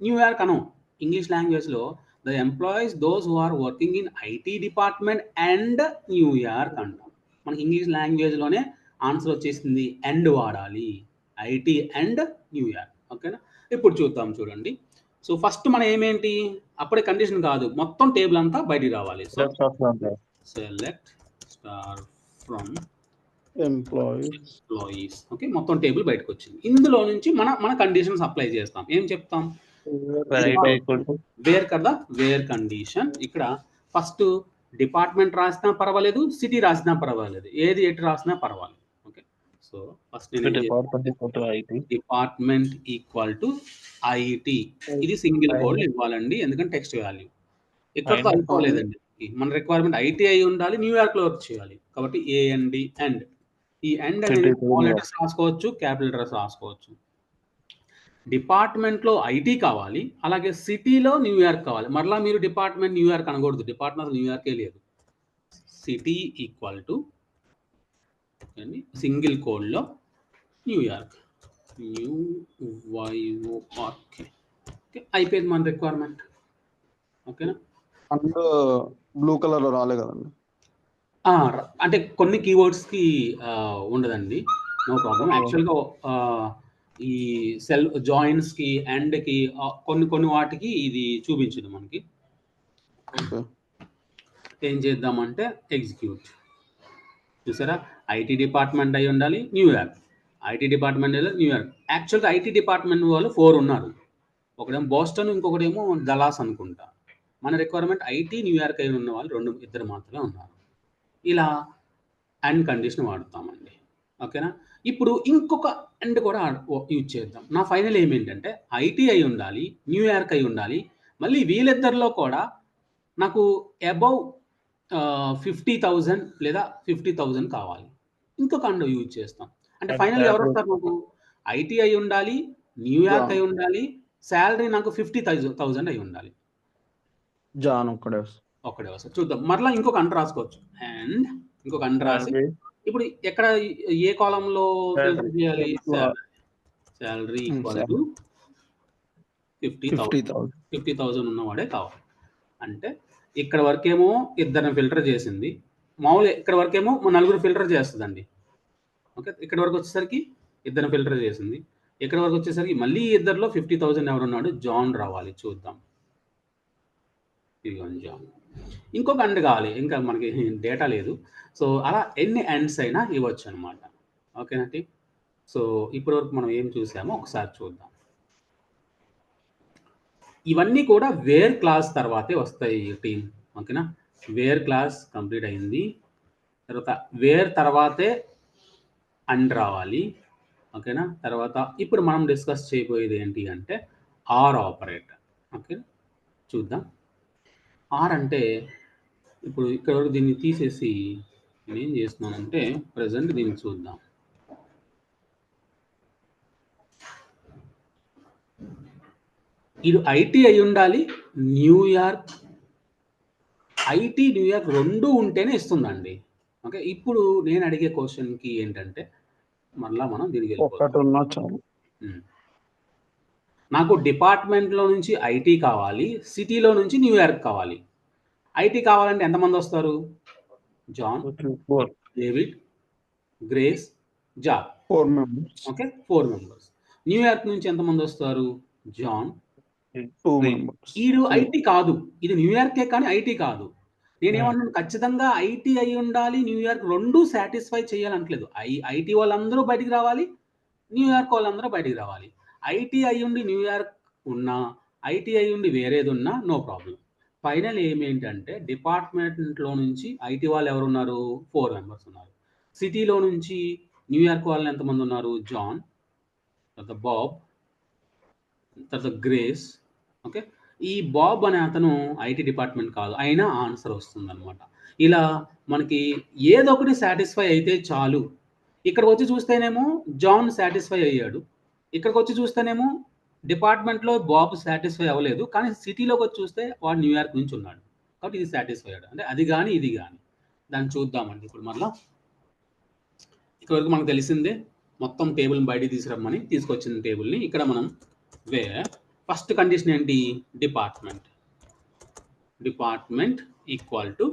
New York అనం. ఇంగ్లీష్ లాంగ్వేజ్లో the employees those who are working in IT department and New York అంటాం. మనకి ఇంగ్లీష్ లాంగ్వేజ్లోనే ఆన్సర్ వచ్చేసింది. అండ్ వాడాలి. IT and New York. ఓకేనా? ఇప్పుడు చూద్దాం చూడండి. సో ఫస్ట్ మన ఏమేంటి? అప్పుడే కండిషన్ కాదు, మొత్తం టేబుల్ అంతా బయటికి రావాలి. So select star from employees. Okay, మొత్తం టేబుల్ బయటకు వచ్చింది. ఇందులో నుంచి మన కండిషన్స్ అప్లై చేస్తాం. ఏం చెప్తాం? వేర్ కదా, వేర్ కండిషన్. ఇక్కడ ఫస్ట్ డిపార్ట్మెంట్ రాసినా పర్వాలేదు, సిటీ రాసినా పర్వాలేదు, ఏది ఎటు రాసినా పర్వాలేదు. Okay, so first department equal to IT. ఇది సింగిల్ కోడ్ ఇవ్వాలండి, ఎందుకంటే టెక్స్ట్ వాల్యూ. ఇక్కడతో అయిపోలేదండి. మన రిక్వైర్మెంట్ ఐటీ అయి ఉండాలి, న్యూయార్క్ లో వర్క్ చేయాలి. కాబట్టి ఏఎన్డి అండ్. ఈ అండ్ అనేది స్మాల్ లెటర్స్ రాసుకోవచ్చు, క్యాపిటల్ లెటర్స్ రాసుకోవచ్చు. డిపార్ట్మెంట్లో ఐటీ కావాలి, అలాగే సిటీలో న్యూయార్క్ కావాలి. మరలా మీరు డిపార్ట్మెంట్ న్యూయార్క్ అనకూడదు, డిపార్ట్మెంట్ న్యూయార్కే లేదు. సిటీ ఈక్వల్ టు సింగిల్ కోడ్లో న్యూయార్క్, న్యూవైఓఆర్కే. ఓకే, అయిపోయింది మన రిక్వైర్మెంట్. ఓకేనా? అండ్ బ్లూ కలర్లో రాలే కదండి. అంటే కొన్ని కీవర్డ్స్కి ఉండదండి, నో ప్రాబ్లం. యాక్చువల్గా ఈ సెల్ జాయిన్స్కి, అండ్కి, కొన్ని వాటికి ఇది చూపించదు మనకి. ఏం చేద్దామంటే ఎగ్జిక్యూట్. చూసారా, ఐటీ డిపార్ట్మెంట్ అయి ఉండాలి, న్యూయార్క్. IT department New York. యాక్చువల్గా ఐటీ డిపార్ట్మెంట్ వాళ్ళు 4 ఉన్నారు. ఒకడేమో బోస్టన్, ఇంకొకటేమో డలాస్ అనుకుంటా. మన రిక్వైర్మెంట్ ఐటీ న్యూయార్క్ అయి ఉన్న వాళ్ళు ఇద్దరు మాత్రమే ఉన్నారు. ఇలా అండ్ కండిషన్ వాడుతామండి. ఓకేనా? ఇప్పుడు ఇంకొక అండ్ కూడా యూజ్ చేద్దాం. నా ఫైనల్ ఏమేంటంటే ఐటీ అయి ఉండాలి, న్యూయార్క్ అయి ఉండాలి, మళ్ళీ వీళ్ళిద్దరిలో కూడా నాకు అబౌవ్ 50,000 లేదా 50,000 కావాలి. ఇంకొక అండ్ యూజ్ చేస్తాం. అంటే ఫైనల్ ఎవరు వస్తారు? నాకు ఐటీ అయి ఉండాలి, న్యూయార్క్ అయి ఉండాలి, శాలరీ నాకు 50,000 అయి ఉండాలి. జాన్ ఒక్కడే వస్తారు. చూద్దాం. మరలా ఇంకొక అండ్ రాసుకోవచ్చు. అండ్ ఇంకొక అండ్ రాసి ఇప్పుడు ఎక్కడ ఏ కాలంలో ఫిల్టర్ చేయాలి? శాలరీ ఈక్వల్ టు 50,000 ఉన్నవాడే కావాలి. అంటే ఇక్కడ వరకేమో ఇద్దరిని ఫిల్టర్ చేసింది, మామూలు ఇక్కడ వరకేమో 4 ఫిల్టర్ చేస్తుందండి. ఓకే, ఇక్కడ వరకు వచ్చేసరికి ఇద్దరిని ఫిల్టర్ చేసింది. ఇక్కడ వరకు వచ్చేసరికి మళ్ళీ ఇద్దరిలో 50,000 ఎవరున్నాడు? జాన్ రావాలి. చూద్దాం. జాన్. ఇంకొక అండ్ కావాలి, ఇంకా మనకి డేటా లేదు. సో అలా ఎన్ని అండ్స్ అయినా ఇవ్వచ్చు అనమాట. ఓకేనండి? సో ఇప్పటివరకు మనం ఏం చూసామో ఒకసారి చూద్దాం. ఇవన్నీ కూడా వేర్ క్లాస్ తర్వాతే వస్తాయి టీమ్. ఓకేనా? వేర్ క్లాస్ కంప్లీట్ అయింది, తర్వాత వేర్ తర్వాతే అండ్ రావాలి. ఓకేనా? తర్వాత ఇప్పుడు మనం డిస్కస్ చేయబోయేది ఏంటి అంటే ఆర్ ఆపరేటర్. ఓకే, చూద్దాం. ఆర్ అంటే ఇప్పుడు ఇక్కడ వరకు దీన్ని తీసేసి నేనేం చేస్తున్నానంటే ప్రజెంట్ దీన్ని చూద్దాం. ఇది ఐటీ అయి ఉండాలి, న్యూయార్క్ ఐటీ న్యూయార్క్ 2 ఉంటేనే ఇస్తుందండి. ఓకే. ఇప్పుడు నేను అడిగే క్వశ్చన్‌కి ఏంటంటే మరలా మనం దీనికి వెళ్ళిపోదాం. ఒకటి ఉన్నా చాలు. నాకు డిపార్ట్మెంట్‌లో నుంచి ఐటీ కావాలి, సిటీలో నుంచి న్యూయార్క్ కావాలి. ఐటీ కావాలంటే ఎంతమంది వస్తారు? John, 4 David, Grace, Jack. 4 members. Okay. 4 members. New York నుంచి ఎంతమంది వస్తారు? John, 2 members. ఈడు ఐటీ కాదు. ఇది న్యూయార్కే కానీ ఐటీ కాదు. నేనేమన్నాను ఖచ్చితంగా ఐటీ అయి ఉండాలి, న్యూయార్క్ 2 సాటిస్ఫై చేయాలనట్లేదు. ఐటీ వాళ్ళందరూ బయటికి రావాలి, న్యూయార్క్ వాళ్ళందరూ బయటికి రావాలి. ఐటీ అయ్యుండి న్యూయార్క్ ఉన్నా, ఐటీ అయ్యుండి వేరేదున్నా నో ప్రాబ్లమ్. ఫైనల్ ఏమేంటంటే డిపార్ట్మెంట్‌లో నుంచి ఐటీ వాళ్ళు ఎవరున్నారు? 4 మెంబర్స్ ఉన్నారు. సిటీలో నుంచి న్యూయార్క్ వాళ్ళు ఎంతమంది ఉన్నారు? జాన్, తర్వాత బాబ్, తర్వాత గ్రేస్. ఓకే. ఈ బాబ్ అనే అతను ఐటీ డిపార్ట్మెంట్ కాదు. అయినా ఆన్సర్ వస్తుందనమాట. ఇలా మనకి ఏదో ఒకటి సాటిస్ఫై అయితే చాలు. ఇక్కడికొచ్చి చూస్తేనేమో జాన్ సాటిస్ఫై అయ్యాడు. ఇక్కడికొచ్చి చూస్తేనేమో డిపార్ట్మెంట్‌లో బాబ్ సాటిస్ఫై అవ్వలేదు. కానీ సిటీలోకొచ్చి చూస్తే వాడు న్యూయార్క్ నుంచి ఉన్నాడు. కాబట్టి ఇది సాటిస్ఫై అయ్యాడు. అంటే అది గాని, ఇది గాని. దాన్ని చూద్దామండి ఇప్పుడు మరలా. ఇక్కడి వరకు మనకు తెలిసిందే. మొత్తం టేబుల్‌ని బయటికి తీసుకురమ్మని తీసుకొచ్చిన టేబుల్‌ని ఇక్కడ మనం ఫస్ట్ కండిషన్ ఏంటి? Department. Department equal to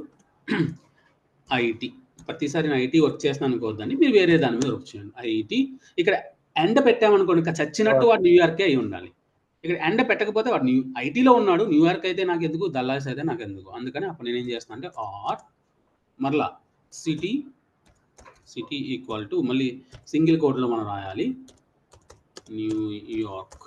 IT. ప్రతిసారి నేను ఐటీ వర్క్ చేస్తున్నాను అనుకోవద్దండి. మీరు వేరే దాని మీద వర్క్ చేయండి. ఐటీ ఇక్కడ ఎండ్ పెట్టామనుకోండి, ఇంకా చచ్చినట్టు వాడు న్యూయార్కే అయి ఉండాలి. ఇక్కడ ఎండ్ పెట్టకపోతే వాడు ఐటీలో ఉన్నాడు. న్యూయార్క్ అయితే నాకెందుకు, దల్లాస్ అయితే నాకెందుకు. అందుకని అప్పుడు నేనేం చేస్తాను అంటే ఆర్ మరలా సిటీ ఈక్వల్ టు మళ్ళీ సింగిల్ కోడ్లో మనం రాయాలి న్యూయార్క్.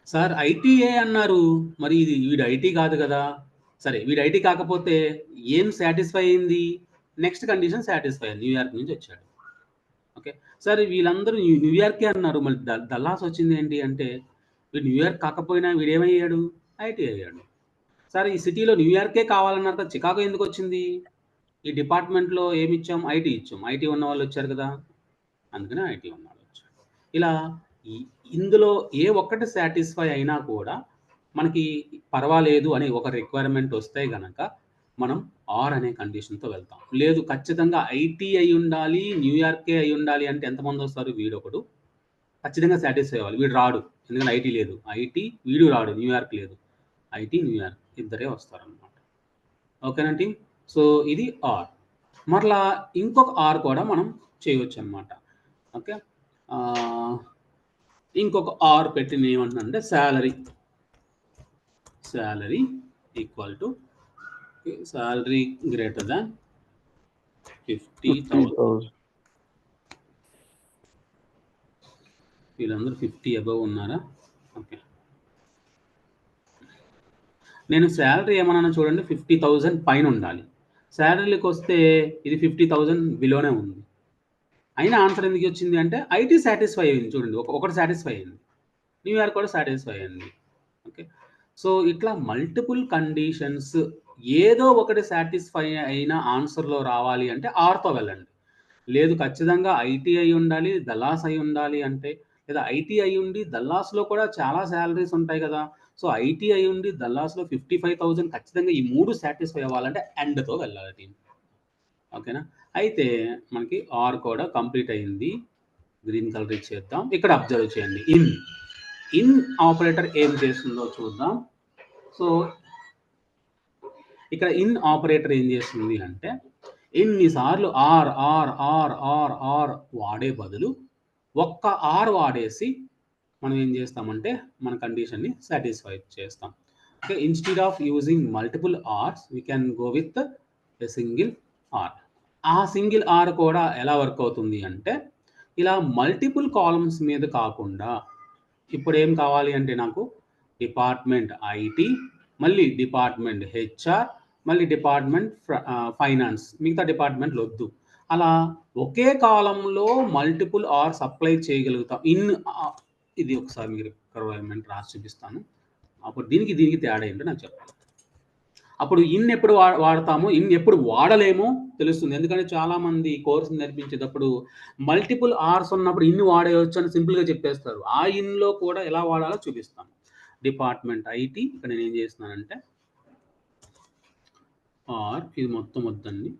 సార్ ఐటీఏ అన్నారు, మరి ఇది వీడు ఐటీ కాదు కదా. సరే వీడు ఐటీ కాకపోతే ఏం సాటిస్ఫై అయింది? నెక్స్ట్ కండిషన్ సాటిస్ఫై అయింది, న్యూయార్క్ నుంచి వచ్చాడు. ఓకే. సరే వీళ్ళందరూ న్యూయార్కే అన్నారు, మళ్ళీ దల్లాస్ వచ్చింది ఏంటి అంటే వీడు న్యూయార్క్ కాకపోయినా వీడేమయ్యాడు? ఐటీ అయ్యాడు. సరే ఈ సిటీలో న్యూయార్కే కావాలన్నారు కదా, చికాగో ఎందుకు వచ్చింది? ఈ డిపార్ట్మెంట్లో ఏమి ఇచ్చాం? ఐటీ ఇచ్చాం. ఐటీ ఉన్న వాళ్ళు వచ్చారు కదా, అందుకనే ఐటీ ఉన్నాడు వచ్చాడు. ఇలా ఇందులో ఏ ఒక్కటి సాటిస్ఫై అయినా కూడా మనకి పర్వాలేదు అనే ఒక రిక్వైర్మెంట్ వస్తే గనక మనం ఆర్ అనే కండిషన్తో వెళ్తాం. లేదు ఖచ్చితంగా ఐటీ అయి ఉండాలి, న్యూయార్కే అయి ఉండాలి అంటే ఎంతమంది వస్తారు? వీడొకడు ఖచ్చితంగా సాటిస్ఫై అవ్వాలి. వీడు రాడు, ఎందుకంటే ఐటీ లేదు. ఐటీ వీడు రాడు, న్యూయార్క్ లేదు. ఐటీ న్యూయార్క్ ఇద్దరే వస్తారనమాట. ఓకేనండి. సో ఇది ఆర్. మరలా ఇంకొక ఆర్ కూడా మనం చేయవచ్చు అనమాట. ఓకే. ఇంకొక ఆర్ పెట్టిన ఏమంటున్నానంటే salary equal to salary greater than 50,000. వీళ్ళందరూ 50 అబవ్ ఉన్నారా? ఓకే. నేను శాలరీ ఏమన్నా చూడండి, 50,000 పైన ఉండాలి. శాలరీకి వస్తే ఇది 50,000 బిలోనే ఉంది. అయినా ఆన్సర్ ఎందుకు వచ్చింది అంటే ఐటీ సాటిస్ఫై అయింది. చూడండి, ఒకటి సాటిస్ఫై అయింది, న్యూయార్క్ కూడా సాటిస్ఫై అయింది. ఓకే. సో ఇట్లా మల్టిపుల్ కండిషన్స్ ఏదో ఒకటి సాటిస్ఫై అయిన ఆన్సర్లో రావాలి అంటే ఆర్తో వెళ్ళండి. లేదు ఖచ్చితంగా ఐటీ అయి ఉండాలి, దల్లాస్ అయి ఉండాలి అంటే, లేదా ఐటీ అయి ఉండి దల్లాస్లో కూడా చాలా శాలరీస్ ఉంటాయి కదా. సో ఐటీ అయి ఉండి దల్లాస్లో 55,000 ఖచ్చితంగా ఈ 3 సాటిస్ఫై అవ్వాలంటే ఎండ్తో వెళ్ళాలి టీం. ఓకేనా. అయితే మనకి ఆర్ కూడా కంప్లీట్ అయింది. గ్రీన్ కలర్ ఇచ్చేద్దాం. ఇక్కడ అబ్జర్వ్ చేయండి, ఇన్ ఆపరేటర్ ఏం చేస్తుందో చూద్దాం. సో ఇక్కడ ఇన్ ఆపరేటర్ ఏం చేస్తుంది అంటే ఎన్నిసార్లు or or or or or వాడే బదులు ఒక్క ఆర్ వాడేసి మనం ఏం చేస్తామంటే మన కండిషన్ని సాటిస్ఫై చేస్తాం. Okay. Instead of using multiple ors we can go with a single or. ఆ సింగిల్ ఆర్ కూడా ఎలా వర్క్ అవుతుంది అంటే ఇలా మల్టిపుల్ కాలమ్స్ మీద కాకుండా ఇప్పుడు ఏం కావాలి అంటే నాకు డిపార్ట్మెంట్ ఐటీ, మళ్ళీ డిపార్ట్మెంట్ హెచ్ఆర్, మళ్ళీ డిపార్ట్మెంట్ ఫైనాన్స్, మిగతా డిపార్ట్మెంట్లు వద్దు. అలా ఒకే కాలంలో మల్టిపుల్ ఆర్స్ అప్లై చేయగలుగుతాం. ఇది ఒకసారి మీకు రిక్వైర్మెంట్ రాసి చూపిస్తాను. అప్పుడు దీనికి తేడా ఏంటో నాకు చెప్పాలి. అప్పుడు ఇన్ ఎప్పుడు వాడతామో, ఇన్ ఎప్పుడు వాడలేమో తెలుస్తుంది. ఎందుకంటే చాలామంది కోర్స్ నేర్పించేటప్పుడు మల్టిపుల్ ఆర్స్ ఉన్నప్పుడు ఇన్ వాడేయొచ్చు అని సింపుల్‌గా చెప్పేస్తారు. ఆ ఇన్‌లో కూడా ఎలా వాడాలో చూపిస్తాను. డిపార్ట్మెంట్ ఐటీ ఇక్కడ నేనేం చేస్తున్నానంటే ఇది మొత్తం వద్దండి.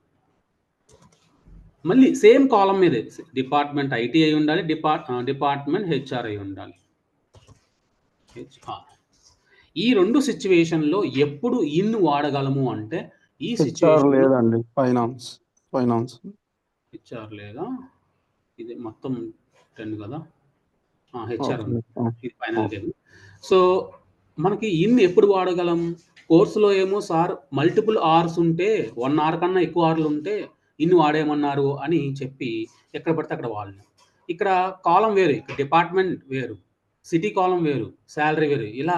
మళ్ళీ సేమ్ కాలమ్ మీదే డిపార్ట్మెంట్ ఐటీ అయి ఉండాలి, డిపార్ట్మెంట్ హెచ్ఆర్ అయి ఉండాలి. హెచ్ఆర్ ఈ 2 సిచ్యువేషన్‌లో ఎప్పుడు ఇన్ వాడగలము అంటే ఈ హెచ్ఆర్ సిచ్యువేషన్ లేదండి. ఫైనాన్స్ హెచ్ఆర్ లేదా ఇది మొత్తం 10 కదా. హెచ్ఆర్ ఉంది. ఇది ఫైనల్ టేబుల్. సో మనకి ఇన్ ఎప్పుడు వాడగలం? కోర్సులో ఏమో సార్ మల్టిపుల్ ఆర్స్ ఉంటే 1 ఆర్ కన్నా ఎక్కువ ఆర్లు ఉంటే ఇన్ వాడేయమన్నారు అని చెప్పి ఎక్కడ పడితే అక్కడ వాడినాం. ఇక్కడ కాలం వేరు, ఇక్కడ డిపార్ట్మెంట్ వేరు, సిటీ కాలం వేరు, శాలరీ వేరు, ఇలా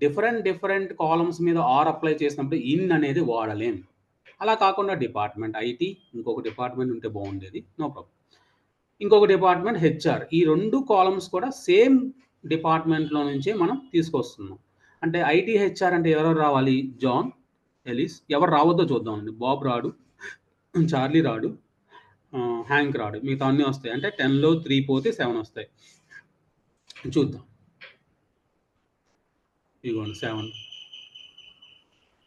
డిఫరెంట్ కాలమ్స్ మీద ఆర్ అప్లై చేసినప్పుడు ఇన్ అనేది వాడలేం. అలా కాకుండా డిపార్ట్మెంట్ ఐటీ ఇంకొక డిపార్ట్మెంట్ ఉంటే బాగుండేది, నో ప్రాబ్లం. ఇంకొక డిపార్ట్మెంట్ హెచ్ఆర్, ఈ 2 కాలమ్స్ కూడా సేమ్ డిపార్ట్మెంట్లో నుంచే మనం తీసుకొస్తున్నాం. అంటే ఐటీ హెచ్ఆర్ అంటే ఎవరెవరు రావాలి? జాన్, ఎలిస్, ఎవరు రావద్దో చూద్దామండి. బాబ్ రాడు, చార్లీ రాడు, హ్యాంక్ రాడు, మిగతా అన్నీ వస్తాయి. అంటే 10లో 3 పోతే 7 వస్తాయి. చూద్దాం. ఇదిగోండి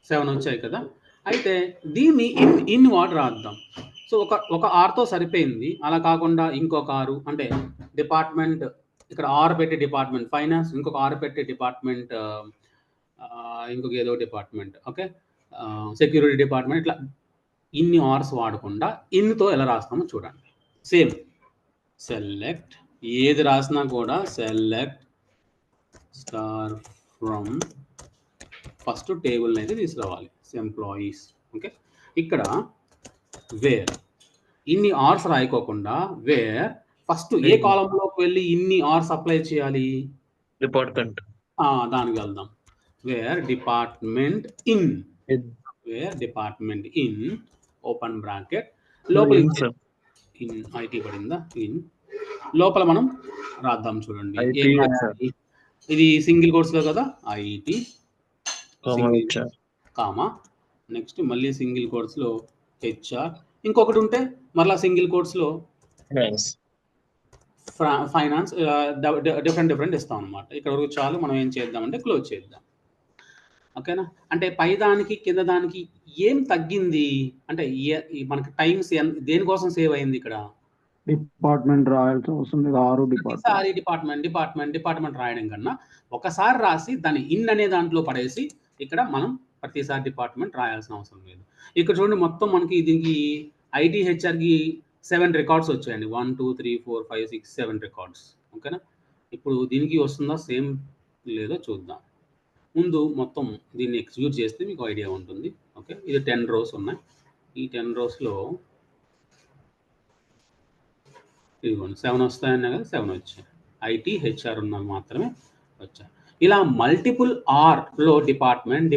7 వచ్చాయి కదా. అయితే దీన్ని ఇన్ వాడు రాద్దాం. సో ఒక ఆర్తో సరిపోయింది. అలా కాకుండా ఇంకొక ఆరు, అంటే డిపార్ట్మెంట్ ఇక్కడ ఆర్ పెట్టి డిపార్ట్మెంట్ ఫైనాన్స్, ఇంకొక ఆర్ పెట్టి డిపార్ట్మెంట్ ఇంకొక ఏదో డిపార్ట్మెంట్, ఓకే, సెక్యూరిటీ డిపార్ట్మెంట్, ఇట్లా ఇన్ని ఆర్స్ వాడకుండా ఇన్తో ఎలా రాస్తామో చూడండి. సేమ్ సెలెక్ట్, ఏది రాసినా కూడా select star from first table అయితే తీసుకురావాలి, ఎంప్లాయీస్. ఓకే, ఇక్కడ వేర్ ఇన్ని ఆర్స్ రాయకోకుండా వేర్ ఫస్ట్ ఏ కాలంలోకి వెళ్ళి ఇన్ని ఆర్స్ అప్లై చేయాలి? డిపార్ట్మెంట్. దానికి వెళ్దాం. Where department in open bracket లోపల ఇన్ ఐటీ పడిందా? ఇన్ లోపల మనం రాద్దాం చూడండి. ఇది సింగిల్ కోర్స్లో కదా, ఐటీ కామా, నెక్స్ట్ మళ్ళీ సింగిల్ కోర్స్లో హెచ్ఆర్, ఇంకొకటి ఉంటే మళ్ళీ సింగిల్ కోర్స్లో ఫైనాన్స్, డిఫరెంట్ ఇస్తాం అనమాట. ఇక్కడ వరకు చాలు. మనం ఏం చేద్దామంటే క్లోజ్ చేద్దాం. ఓకేనా? అంటే పై దానికి కింద దానికి ఏం తగ్గింది అంటే మనకి టైమ్స్ దేనికోసం సేవ్ అయింది? ఇక్కడ డిపార్ట్మెంట్ రాయాల్సి వస్తుంది. ప్రతిసారి డిపార్ట్మెంట్ రాయడం కన్నా ఒకసారి రాసి దాన్ని ఇన్ అనే దాంట్లో పడేసి ఇక్కడ మనం ప్రతిసారి డిపార్ట్మెంట్ రాయాల్సిన అవసరం లేదు. ఇక్కడ చూడండి, మొత్తం మనకి దీనికి ఐటీ హెచ్ఆర్కి 7 రికార్డ్స్ వచ్చాయండి. 1 2 3 4 5 6 7 రికార్డ్స్. ఓకేనా? ఇప్పుడు దీనికి వస్తుందా సేమ్ లేదో చూద్దాం. ముందు మొత్తం దీన్ని ఎగ్జిక్యూట్ చేస్తే మీకు ఐడియా ఉంటుంది. ఓకే, ఇది 10 రోస్ ఉన్నాయి. ఈ 10 రోస్లో ఇదిగోండి 7 వస్తాయన్నా కదా, 7 వచ్చాయి. ఐటీ హెచ్ఆర్ ఉన్నవి మాత్రమే వచ్చాయి. ఇలా మల్టిపుల్ ఆర్లో డిపార్ట్మెంట్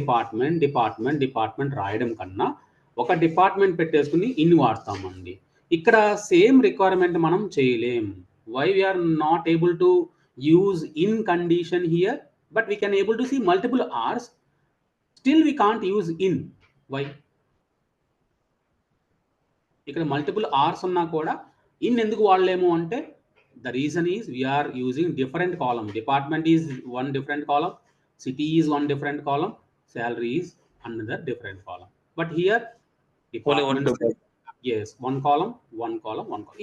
రాయడం కన్నా ఒక డిపార్ట్మెంట్ పెట్టేసుకుని ఇన్ వాడతామండి. ఇక్కడ సేమ్ రిక్వైర్మెంట్ మనం చేయలేం. Why we're not able to use in condition here, but we can able to see multiple ors, still we can't use in. Why? ఇక్కడ మల్టిపుల్ ఆర్స్ ఉన్నా కూడా ఇన్ ఎందుకు వాడలేము అంటే the reason is we are using different column. Department is one different column, city is one different column, salary is another different column. But here department, yes, one column.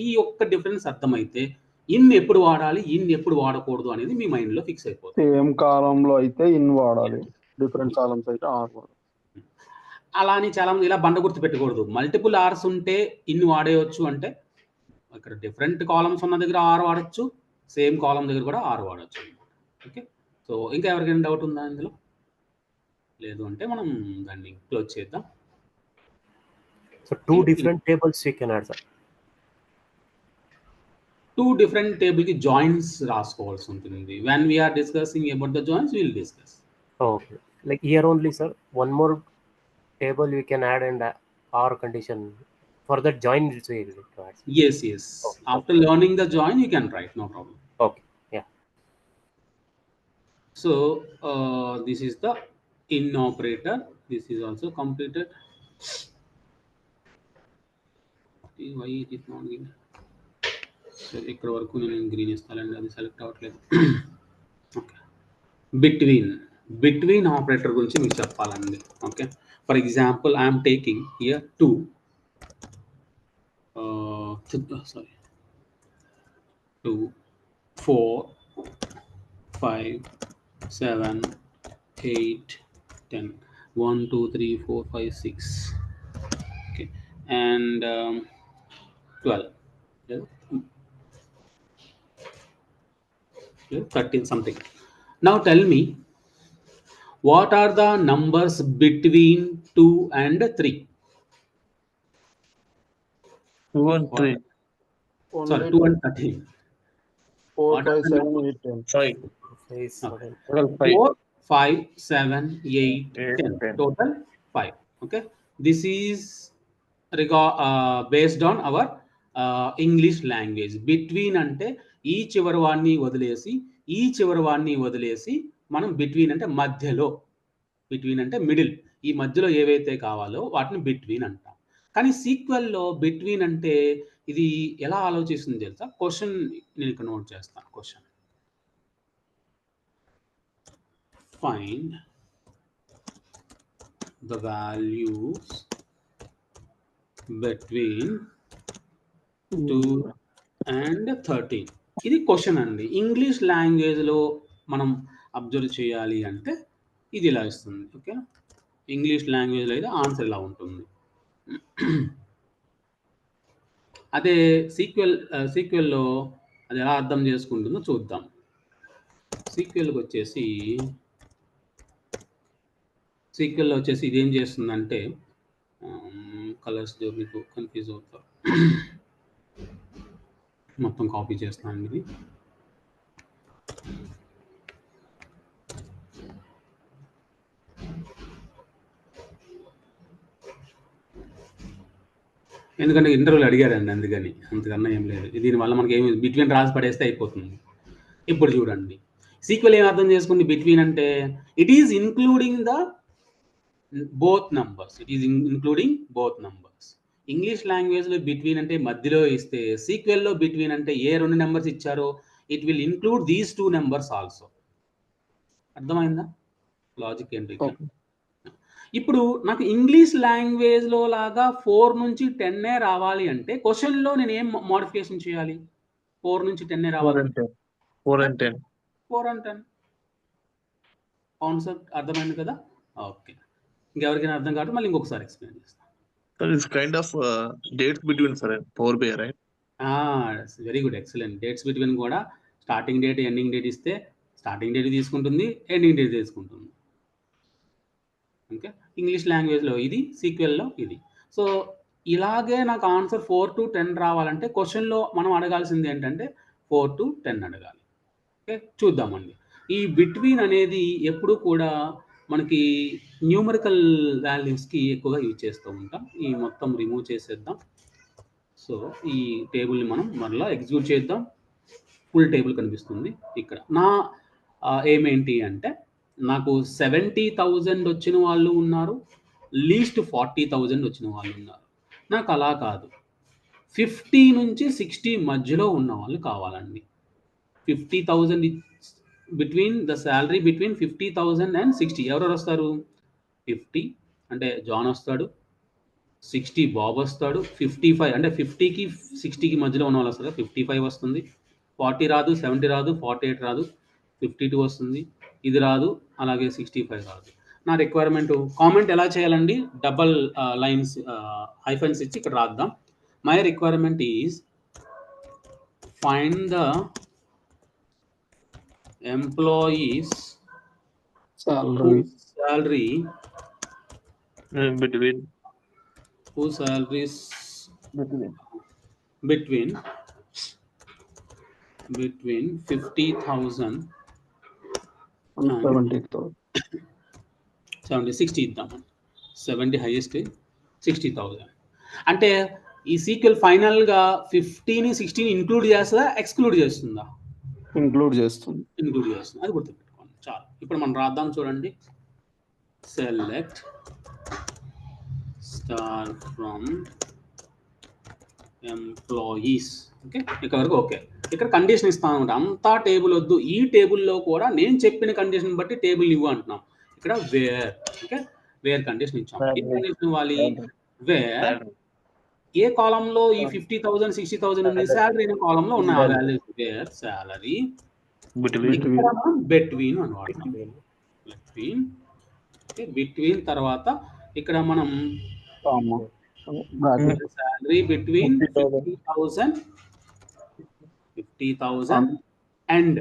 ఈ ఒక్క difference అర్థమైతే in ఎప్పుడు వాడాలి, in ఎప్పుడు వాడకూడదు అనేది మీ mind లో fix అయిపోతుంది. సేమ్ కాలం లో అయితే ఇన్ వాడాలి, డిఫరెంట్ కాలమ్స్ అయితే ఆర్ వాడాలి. అలా అని చాలా మంది ఇలా బండ గుర్తు పెట్టకూడదు. మల్టిపుల్ ఆర్స్ ఉంటే ఇన్ వాడేయచ్చు అంటే ఇక్కడ డిఫరెంట్ కాలమ్స్ ఉన్న దగ్గర ఆర్ వాడచ్చు, సేమ్ కాలం దగ్గర కూడా ఆర్ వాడచ్చు. ఓకే, సో ఇంకా ఎవరికైనా డౌట్ ఉందా ఇందులో? లేదు అంటే మనం దాన్ని క్లోజ్ చేద్దాం. So 2 different tables we can add, sir. 2 different table కి జాయిన్స్ రాసుకోవాల్సి ఉంటుంది. when we are discussing about the joins we will discuss. Okay, like here only, sir, one more table we can add and our condition for that join also you will add. Yes. Okay. After learning the join you can write, no problem. Okay, yeah. So this is the in operator. This is also completed. Why it is not given? So ఇక్కడ వరకు నేను green ఇస్తానండి, అది select అవ్వట్లేదు. Okay, between operator గురించి మీకు చెప్పాలండి. Okay, for example I'm taking here 2 4 5 7 8 10 1 2 3 4 5 6. Okay, and 12 13 something. Now tell me, what are the numbers between 2 and 3? 2 and 3. Sorry, 2 and 13. 4, What are 5, the 7, 8, 10. 5. 4 5 7 8 10 10. total 5. Okay, this is based on our English language. Between ante ఈ చివరి వాడిని వదిలేసి మనం between అంటే మధ్యలో, between అంటే middle, ఈ మధ్యలో ఏవైతే కావాలో వాటిని బిట్వీన్ అంటాం. కానీ సీక్వెల్లో బిట్వీన్ అంటే ఇది ఎలా ఆలోచిస్తుంది తెలుసా? క్వశ్చన్ నేను ఇక్కడ నోట్ చేస్తాను. Question, find the values between 2 and 13. ఇది క్వశ్చన్ అండి. ఇంగ్లీష్ లాంగ్వేజ్లో మనం అబ్జర్వ్ చేయాలి అంటే ఇది ఇలా ఇస్తుంది. ఓకే, ఇంగ్లీష్ లాంగ్వేజ్లో అయితే ఆన్సర్ ఇలా ఉంటుంది. అదే సీక్వెల్లో అది ఎలా అర్థం చేసుకుంటుందో చూద్దాం. సీక్వెల్కి వచ్చేసి ఇది ఏం చేస్తుందంటే, కలర్స్ మీకు కన్ఫ్యూజ్ అవుతారు, మొత్తం కాపీ చేస్తాను ఇది. ఎందుకంటే ఇంటర్వ్యూలు అడిగారండి, అందుకని, అంతకన్నా ఏం లేదు. దీనివల్ల మనకి ఏమి బిట్వీన్ రాసి పడేస్తే అయిపోతుంది. ఇప్పుడు చూడండి, సీక్వెల్ ఏం అర్థం చేసుకుంది? బిట్వీన్ అంటే it is including the both numbers. English లాంగ్వేజ్లో బిట్వీన్ అంటే మధ్యలో ఇస్తే, సీక్వెల్లో బిట్వీన్ అంటే ఏ 2 నెంబర్స్ ఇచ్చారో it will include these 2 numbers also. అర్థమైందా లాజిక్ ఏంటి? ఇప్పుడు నాకు ఇంగ్లీష్ లాంగ్వేజ్లో లాగా 4 నుంచి 10 రావాలి అంటే క్వశ్చన్లో నేను ఏం మోడిఫికేషన్ చేయాలి? 4 నుంచి 10 రావాలి. 4 and 10. కాన్సెప్ట్ అర్థమైంది కదా? ఓకే, ఇంకెవరికైనా అర్థం కాదు, మళ్ళీ ఇంకొకసారి ఎక్స్ప్లెయిన్ చేస్తాను. So it's kind of dates between, sir, Power BI, right? Very good, excellent. Dates between కూడా స్టార్టింగ్ డేట్ ఎండింగ్ డేట్ ఇస్తే స్టార్టింగ్ డేట్ తీసుకుంటుంది, ఎండింగ్ డేట్ తీసుకుంటుంది. ఓకే, ఇంగ్లీష్ లాంగ్వేజ్లో ఇది, సీక్వెల్లో ఇది. సో ఇలాగే నాకు ఆన్సర్ 4 to 10 రావాలంటే క్వశ్చన్లో మనం అడగాల్సింది ఏంటంటే 4 to 10 అడగాలి. ఓకే, చూద్దామండి. ఈ బిట్వీన్ అనేది ఎప్పుడు కూడా మనకి న్యూమరికల్ వాల్యూస్కి ఎక్కువగా యూజ్ చేస్తూ ఉంటాం. ఈ మొత్తం రిమూవ్ చేసేద్దాం. సో ఈ టేబుల్ని మనం మరలా ఎగ్జిక్యూట్ చేద్దాం. ఫుల్ టేబుల్ కనిపిస్తుంది. ఇక్కడ నా ఏమేంటి అంటే, నాకు 70,000 వచ్చిన వాళ్ళు ఉన్నారు, లీస్ట్ 40,000 వచ్చిన వాళ్ళు ఉన్నారు. నాకు అలా కాదు, 50 నుంచి 60 మధ్యలో ఉన్న వాళ్ళు కావాలండి. 50,000 between the salary between 50,000 and 60. ఎవరెవరు వస్తారు? 50 అంటే జాన్ వస్తాడు, 60 బాబ్ వస్తాడు, 55 అంటే 50కి 60కి మధ్యలో ఉన్న వాళ్ళు వస్తారు, 55 వస్తుంది, 40 రాదు, 70 రాదు, 48 రాదు, 52 వస్తుంది, ఇది రాదు, అలాగే 65 రాదు. నా రిక్వైర్మెంట్ కామెంట్ ఎలా చేయాలండి? డబల్ లైన్స్ హైఫన్స్ ఇచ్చి ఇక్కడ రాద్దాం. My requirement is find the employees salary Between whose salaries between 50,000 and 60 ఇద్దాం. 70 హైయెస్ట్, 60,000. అంటే ఈ సీక్వెల్ ఫైనల్గా 50ని 60ని ఇంక్లూడ్ చేస్తుందా, ఎక్స్క్లూడ్ చేస్తుందా? ఇంక్లూడ్ చేస్తుంది. అది గుర్తుపెట్టుకోండి. చాలు. ఇప్పుడు మనం రాద్దాం చూడండి. Select star from employees. Okay, ఇక్కడ వరకు ఓకే. ఇక్కడ కండిషన్ ఇస్తాను అనమాట. అంతా టేబుల్ వద్దు, ఈ టేబుల్లో కూడా నేను చెప్పిన కండిషన్ బట్టి టేబుల్ ఇవ్వు అంటున్నాం. ఇక్కడ వేర్. ఓకే, వేర్ కండిషన్ ఇచ్చాం. ఏ కండిషన్ ఇవ్వాలి? వేర్ ఏ కాలంలో ఈ 50,000 60,000 ఉంది, శాలరీ అనే కాలంలో ఉన్న వాల్యూస్. వేర్ శాలరీ బిట్వీన్ అని వాడతాం. బిట్వీన్. ఓకే, బిట్వీన్ తర్వాత ఇక్కడ మనం salary between 50,000 and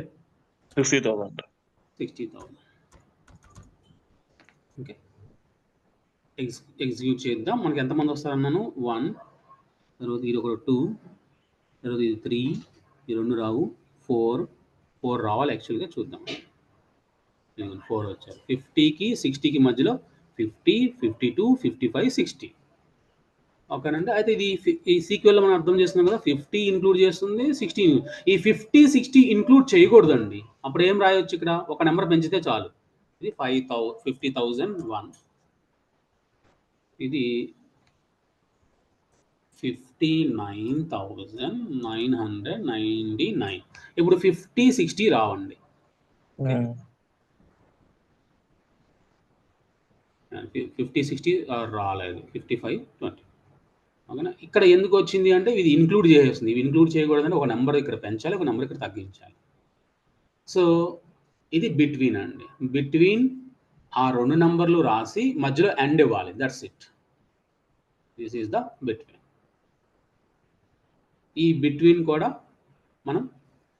50,000. 60,000. Okay, execute చేద్దాం. మనకి ఎంతమంది వస్తారన్నాను? 1, తర్వాత ఇది ఒక 2, తర్వాత ఇది 3, ఈ 2 రావు, 4 రావాలి యాక్చువల్గా. చూద్దాం. 4 వచ్చారు. 50కి 60కి మధ్యలో 50, 52, 55, 60. ఓకేనండి. అయితే ఇది ఈ సీక్వెల్లో మనం అర్థం చేస్తున్నాం కదా, 50 ఇంక్లూడ్ చేస్తుంది, 60. ఈ 50, 60 ఇంక్లూడ్ చేయకూడదండి. అప్పుడు ఏం రాయొచ్చు? ఇక్కడ ఒక నెంబర్ పెంచితే చాలు. ఇది 50,001, ఇది 59,999. ఇప్పుడు 50, 60 రావండి. 50, 60 రాలేదు. 55, 20. ఓకేనా? ఇక్కడ ఎందుకు వచ్చింది అంటే ఇది ఇన్క్లూడ్ చేసేస్తుంది. ఇవి ఇన్క్లూడ్ చేయకూడదంటే ఒక నెంబర్ ఇక్కడ పెంచాలి, ఒక నెంబర్ ఇక్కడ తగ్గించాలి. సో ఇది బిట్వీన్ అండి. బిట్వీన్ ఆ 2 నెంబర్లు రాసి మధ్యలో ఎండ్ ఇవ్వాలి. That's it. This is the between. ఈ బిట్వీన్ కూడా మనం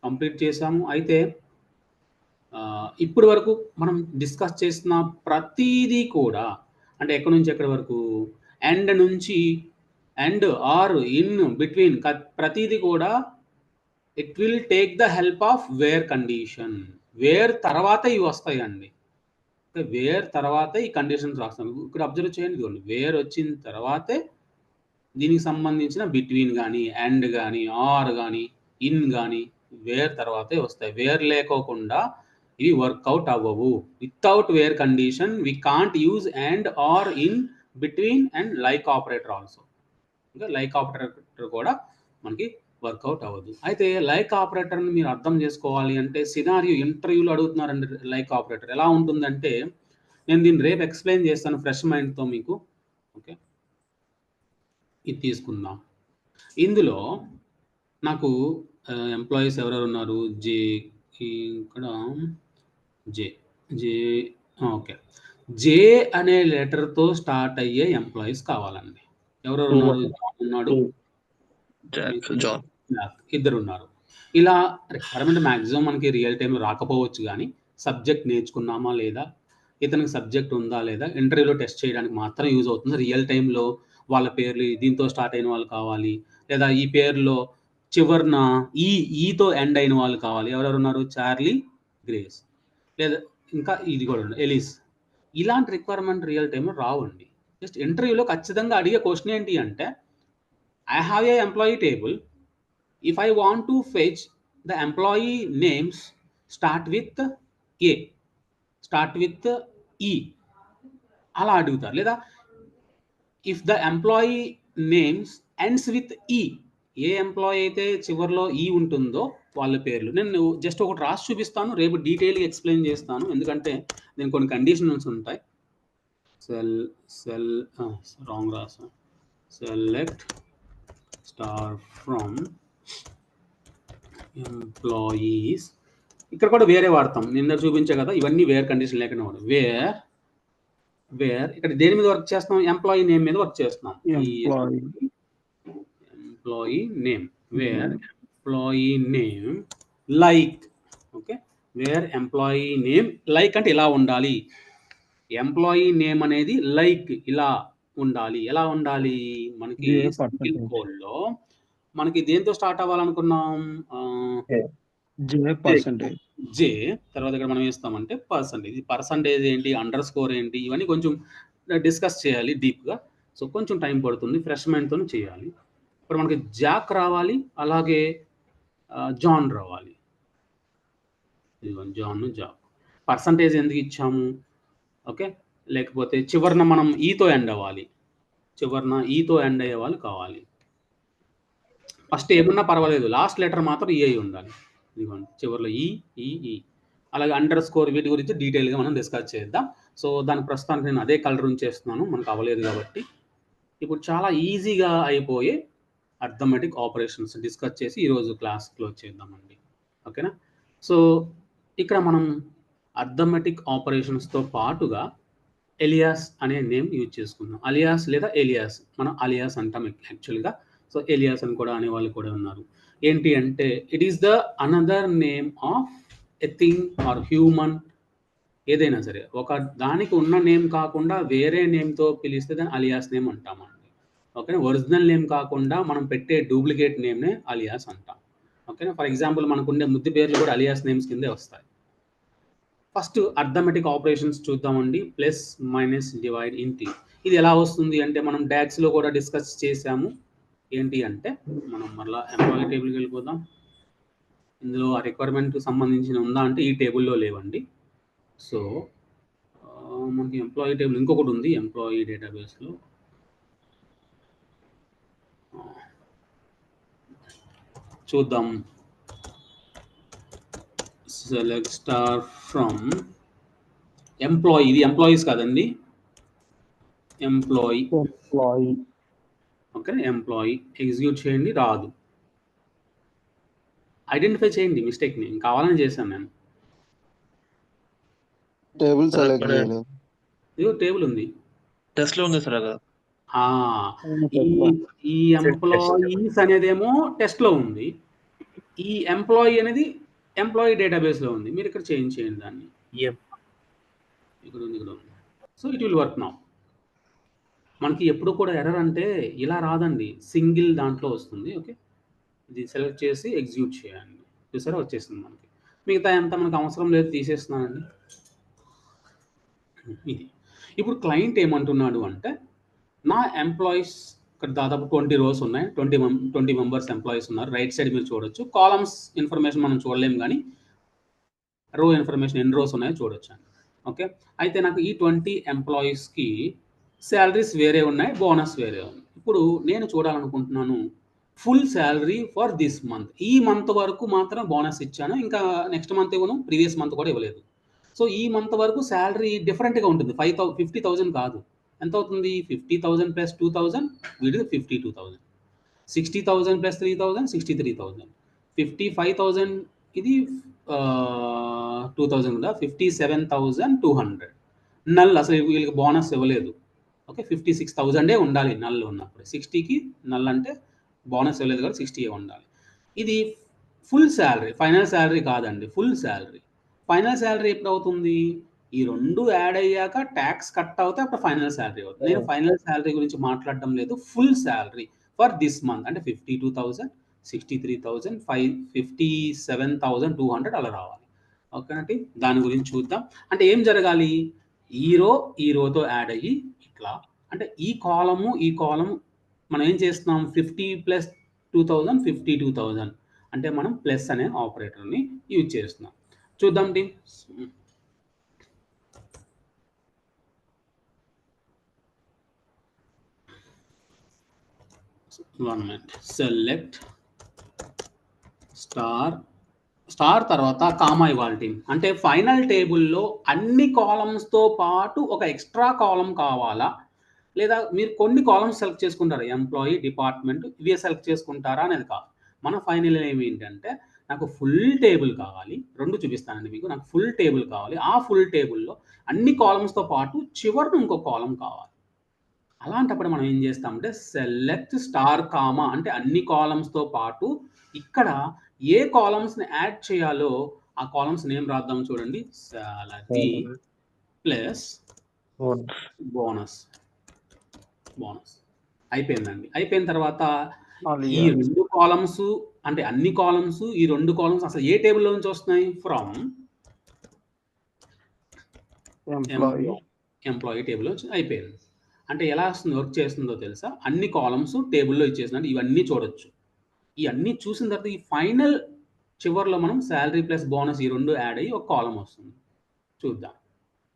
కంప్లీట్ చేసాము. అయితే ఇప్పటి వరకు మనం డిస్కస్ చేసిన ప్రతిదీ కూడా, అంటే ఎక్కడి నుంచి ఎక్కడి వరకు, ఎండ్ నుంచి అండ్, ఆర్, ఇన్, బిట్వీన్, ప్రతిదీ కూడా it will take the help of where condition. Where తర్వాత ఇవి వస్తాయండి. వేర్ తర్వాత ఈ కండిషన్స్ రాస్తాం. ఇక్కడ అబ్జర్వ్ చేయండి, వేర్ వచ్చిన తర్వాతే దీనికి సంబంధించిన బిట్వీన్ కానీ, అండ్ కానీ, ఆర్ కానీ, ఇన్ కానీ వేర్ తర్వాతే వస్తాయి. వేర్ లేకోకుండా ఇవి వర్కౌట్ అవ్వవు. Without where condition we can't use and, or, in, between and like operator also. ఇంకా లైక్ ఆపరేటర్ కూడా మనకి వర్కౌట్ అవ్వదు. అయితే లైక్ ఆపరేటర్ని మీరు అర్థం చేసుకోవాలి అంటే, సినారియో ఇంటర్వ్యూలో అడుగుతున్నారండి. లైక్ ఆపరేటర్ ఎలా ఉంటుందంటే, నేను దీన్ని రేపు ఎక్స్ప్లెయిన్ చేస్తాను ఫ్రెష్ మైండ్తో మీకు. ఓకే, ఇది తీసుకుందాం. ఇందులో నాకు ఎంప్లాయీస్ ఎవరెవరు ఉన్నారు? జే, ఇక్కడ జే ఓకే, జే అనే లెటర్తో స్టార్ట్ అయ్యే ఎంప్లాయీస్ కావాలండి. ఎవరెవరు ఉన్నారు? జాన్ ఉన్నాడు, ఇద్దరు ఉన్నారు. ఇలా రిక్వైర్మెంట్ మ్యాక్సిమం మనకి రియల్ టైంలో రాకపోవచ్చు, కానీ సబ్జెక్ట్ నేర్చుకున్నామా లేదా, ఇతనికి సబ్జెక్ట్ ఉందా లేదా, ఇంటర్వ్యూలో టెస్ట్ చేయడానికి మాత్రం యూజ్ అవుతుంది. రియల్ టైంలో వాళ్ళ పేర్లు దీంతో స్టార్ట్ అయిన వాళ్ళు కావాలి, లేదా ఈ పేరులో చివరిన ఈతో ఎండ్ అయిన వాళ్ళు కావాలి. ఎవరెవరు ఉన్నారు? చార్లీ, గ్రేస్, లేదా ఇంకా ఇది కూడా ఉంది, ఎలిస్. ఇలాంటి రిక్వైర్మెంట్ రియల్ టైంలో రావండి. జస్ట్ ఇంటర్వ్యూలో ఖచ్చితంగా అడిగే క్వశ్చన్ ఏంటి అంటే, I have a employee table. If I want to fetch the employee names start with A, start with E, అలా అడుగుతారు. లేదా if the employee names ends with E, A employee అయితే చివరిలో ఈ ఉంటుందో వాళ్ళ పేర్లు. నేను జస్ట్ ఒకటి రాసి చూపిస్తాను, రేపు డీటెయిల్గా ఎక్స్ప్లెయిన్ చేస్తాను. ఎందుకంటే నేను కొన్ని కండిషన్స్ ఉంటాయి. రాంగ్ రాసాను. Select star from employees. ఇక్కడ కూడా వేరే వాడతాం. నిన్న చూపించే కదా, ఇవన్నీ వేర్ కండిషన్ లేకుండా వాడు. వేర్ ఇక్కడ దేని మీద వర్క్ చేస్తున్నాం? ఎంప్లాయీ నేమ్ మీద వర్క్ చేస్తున్నాం. Employee name, wear employee name like. Okay, wear employee name like అంటే ఇలా ఉండాలి. ఎంప్లాయీ నేమ్ అనేది లైక్ ఇలా ఉండాలి. ఎలా ఉండాలి? మనకి కోడ్లో మనకి దేంతో స్టార్ట్ అవ్వాలనుకున్నాం? జే. తర్వాత ఇక్కడ మనం వేస్తామంటే పర్సంటేజ్. పర్సంటేజ్ ఏంటి, అండర్ స్కోర్ ఏంటి, ఇవన్నీ కొంచెం డిస్కస్ చేయాలి డీప్గా. సో కొంచెం టైం పడుతుంది, ఫ్రెష్ మైండ్తో చేయాలి. ఇప్పుడు మనకి జాక్ రావాలి, అలాగే జాన్ రావాలి. John, Jack. పర్సంటేజ్ ఎందుకు ఇచ్చాము, ఓకే, లేకపోతే చివరిన మనం ఈతో ఎండ్ అవ్వాలి, చివరిన ఈతో ఎండ్ అయ్యే వాళ్ళు కావాలి. ఫస్ట్ ఏమున్నా పర్వాలేదు, లాస్ట్ లెటర్ మాత్రం ఈ అయి ఉండాలి. ఇదిగోండి చివరిలో ఈ అలాగే అండర్ స్కోర్ వీటి గురించి డీటెయిల్గా మనం డిస్కస్ చేద్దాం. సో దానికి ప్రస్తుతానికి నేను అదే కలర్ ఉంచేస్తున్నాను, మనకు అవ్వలేదు కాబట్టి. ఇప్పుడు చాలా ఈజీగా అయిపోయే అర్థమెటిక్ ఆపరేషన్స్ డిస్కస్ చేసి ఈరోజు క్లాస్ క్లోజ్ చేద్దామండి, ఓకేనా. సో ఇక్కడ మనం అర్థమెటిక్ ఆపరేషన్స్తో పాటుగా ఎలియాస్ అనే నేమ్ యూజ్ చేసుకున్నాం. అలియాస్ లేదా ఎలియాస్, మనం అలియాస్ అంటాం యాక్చువల్గా. సో ఎలియాస్ అని కూడా అనేవాళ్ళు కూడా ఉన్నారు. ఏంటి అంటే it is the another name of a thing or human, ఏదైనా సరే ఒక దానికి ఉన్న నేమ్ కాకుండా వేరే నేమ్తో పిలిస్తే దాన్ని అలియాస్ నేమ్ అంటామండి, ఓకేనా. ఒరిజినల్ నేమ్ కాకుండా మనం పెట్టే డూప్లికేట్ నేమ్నే అలియాస్ అంటాం, ఓకేనా. ఫర్ ఎగ్జాంపుల్ మనకు ఉండే ముద్దు పేర్లు కూడా అలియాస్ నేమ్స్ కిందే వస్తాయి. ఫస్ట్ అర్థమెటిక్ ఆపరేషన్స్ చూద్దామండి. ప్లస్ మైనస్ డివైడ్ ఇంటి ఇది ఎలా వస్తుంది అంటే మనం డాక్స్లో కూడా డిస్కస్ చేసాము. ఏంటి అంటే మనం మళ్ళీ ఎంప్లాయీ టేబుల్కి వెళ్ళిపోదాం. ఇందులో ఆ రిక్వైర్మెంట్కి సంబంధించిన ఉందా అంటే ఈ టేబుల్లో లేవండి. సో మనకి ఎంప్లాయీ టేబుల్ ఇంకొకటి ఉంది ఎంప్లాయీ డేటాబేస్లో. చూద్దాం. సెలెక్ట్ స్టార్ ఫ్రమ్ ఎంప్లాయీ, ఇది ఎంప్లాయీస్ కాదండి, ఎంప్లాయీ, ఓకే. ఎంప్లాయీ ఎగ్జిక్యూట్ చేయండి, రాదు. ఐడెంటిఫై చేయండి మిస్టేక్ని, కావాలని చేశాను నేను. టేబుల్ సెలెక్ట్ చేయలేదు. ఇదిగో టేబుల్ ఉంది, టెస్ట్ లో ఉంది సార్ అది. ఈ ఎంప్లాయీస్ అనేదేమో టెస్ట్లో ఉంది, ఈ ఎంప్లాయీ అనేది ఎంప్లాయీ డేటాబేస్లో ఉంది. మీరు ఇక్కడ చేంజ్ చేయండి దాన్ని, ఇక్కడ ఉంది. So it will work now. మనకి ఎప్పుడు కూడా ఎర్రర్ అంటే ఇలా రాదండి, సింగిల్ దాంట్లో వస్తుంది, ఓకే. ఇది సెలెక్ట్ చేసి ఎగ్జిక్యూట్ చేయండి, చూసారా వచ్చేసింది మనకి. మిగతా ఎంత మనకు అవసరం లేదు, తీసేస్తున్నానండి ఇది. ఇప్పుడు క్లయింట్ ఏమంటున్నాడు అంటే నా ఎంప్లాయీస్ ఇక్కడ దాదాపు 20 రోస్ ఉన్నాయి, 20 మెంబర్స్ ఎంప్లాయీస్ ఉన్నారు. రైట్ సైడ్ మీరు చూడొచ్చు. కాలమ్స్ ఇన్ఫర్మేషన్ మనం చూడలేము కానీ రో ఇన్ఫర్మేషన్ ఎన్ని రోస్ ఉన్నాయో చూడొచ్చు అండి, ఓకే. అయితే నాకు ఈ 20 ఎంప్లాయీస్కి శాలరీస్ వేరే ఉన్నాయి, బోనస్ వేరే ఉంది. ఇప్పుడు నేను చూడాలనుకుంటున్నాను full salary for this month. ఈ మంత్ వరకు మాత్రం బోనస్ ఇచ్చాను, ఇంకా నెక్స్ట్ మంత్ ఇవ్వను, ప్రీవియస్ మంత్ కూడా ఇవ్వలేదు. సో ఈ మంత్ వరకు శాలరీ డిఫరెంట్గా ఉంటుంది, 50,000 కాదు. ఎంత అవుతుంది? 50,000 ప్లస్ 2,000, వీడిది 52,000. 60,000 ప్లస్ 3,000, 63,000. 55,000 ఇది 2,000 కూడా 57,200. నల్ అసలు వీళ్ళకి బోనస్ ఇవ్వలేదు, ఓకే. 56,000 ఉండాలి నల్ ఉన్నప్పుడు. 60కి నల్ అంటే బోనస్ ఇవ్వలేదు కాబట్టి 60 ఉండాలి. ఇది ఫుల్ శాలరీ, ఫైనల్ శాలరీ కాదండి, ఫుల్ శాలరీ. ఫైనల్ శాలరీ ఎప్పుడు అవుతుంది? ఈ రెండు యాడ్ అయ్యాక ట్యాక్స్ కట్ అవుతే అప్పుడు ఫైనల్ శాలరీ అవుతుంది. నేను ఫైనల్ శాలరీ గురించి మాట్లాడడం లేదు, full salary for this month అంటే 52,000, 63,000, 57,200 అలా రావాలి, ఓకేనండి. దాని గురించి చూద్దాం. అంటే ఏం జరగాలి? ఈ రోతో యాడ్ అయ్యి ఇట్లా, అంటే ఈ కాలము మనం ఏం చేస్తున్నాం? 50 ప్లస్ 2,000, 52,000 అంటే మనం ప్లస్ అనే ఆపరేటర్ని యూజ్ చేస్తున్నాం. చూద్దాం టీమ్. సెలెక్ట్ స్టార్ తర్వాత కామా ఇవ్వాలి టీమ్. అంటే ఫైనల్ టేబుల్లో అన్ని కాలమ్స్తో పాటు ఒక ఎక్స్ట్రా కాలం కావాలా, లేదా మీరు కొన్ని కాలమ్స్ సెలెక్ట్ చేసుకుంటారా, ఎంప్లాయీ, డిపార్ట్మెంట్ ఇవే సెలెక్ట్ చేసుకుంటారా అనేది కాదు. మన ఫైనల్ ఏం ఏంటంటే నాకు ఫుల్ టేబుల్ కావాలి, రెండు చూపిస్తానండి మీకు. నాకు ఫుల్ టేబుల్ కావాలి, ఆ ఫుల్ టేబుల్లో అన్ని కాలమ్స్తో పాటు చివరిని ఇంకో కాలం కావాలి. అలాంటప్పుడు మనం ఏం చేస్తామంటే సెలెక్ట్ స్టార్ కామా, అంటే అన్ని కాలమ్స్తో పాటు ఇక్కడ ఏ కాలమ్స్ని యాడ్ చేయాలో ఆ కాలమ్స్ నేమ్ రాద్దాం. చూడండి, సాలరీ ప్లస్ బోనస్ అయిపోయిందండి. అయిపోయిన తర్వాత ఈ రెండు కాలమ్స్ అంటే అన్ని కాలమ్స్, ఈ రెండు కాలమ్స్ అసలు ఏ టేబుల్లో నుంచి వస్తున్నాయి? ఫ్రమ్ ఎంప్లాయీ టేబుల్ నుంచి అయిపోయింది. అంటే ఎలా వర్క్ చేస్తుందో తెలుసా? అన్ని కాలమ్స్ టేబుల్లో ఇచ్చేసినట్టు ఇవన్నీ చూడొచ్చు. ఈ అన్నీ చూసిన తర్వాత ఈ ఫైనల్ చివర్లో మనం శాలరీ ప్లస్ బోనస్ ఈ రెండు యాడ్ అయ్యి ఒక కాలం వస్తుంది. చూద్దాం.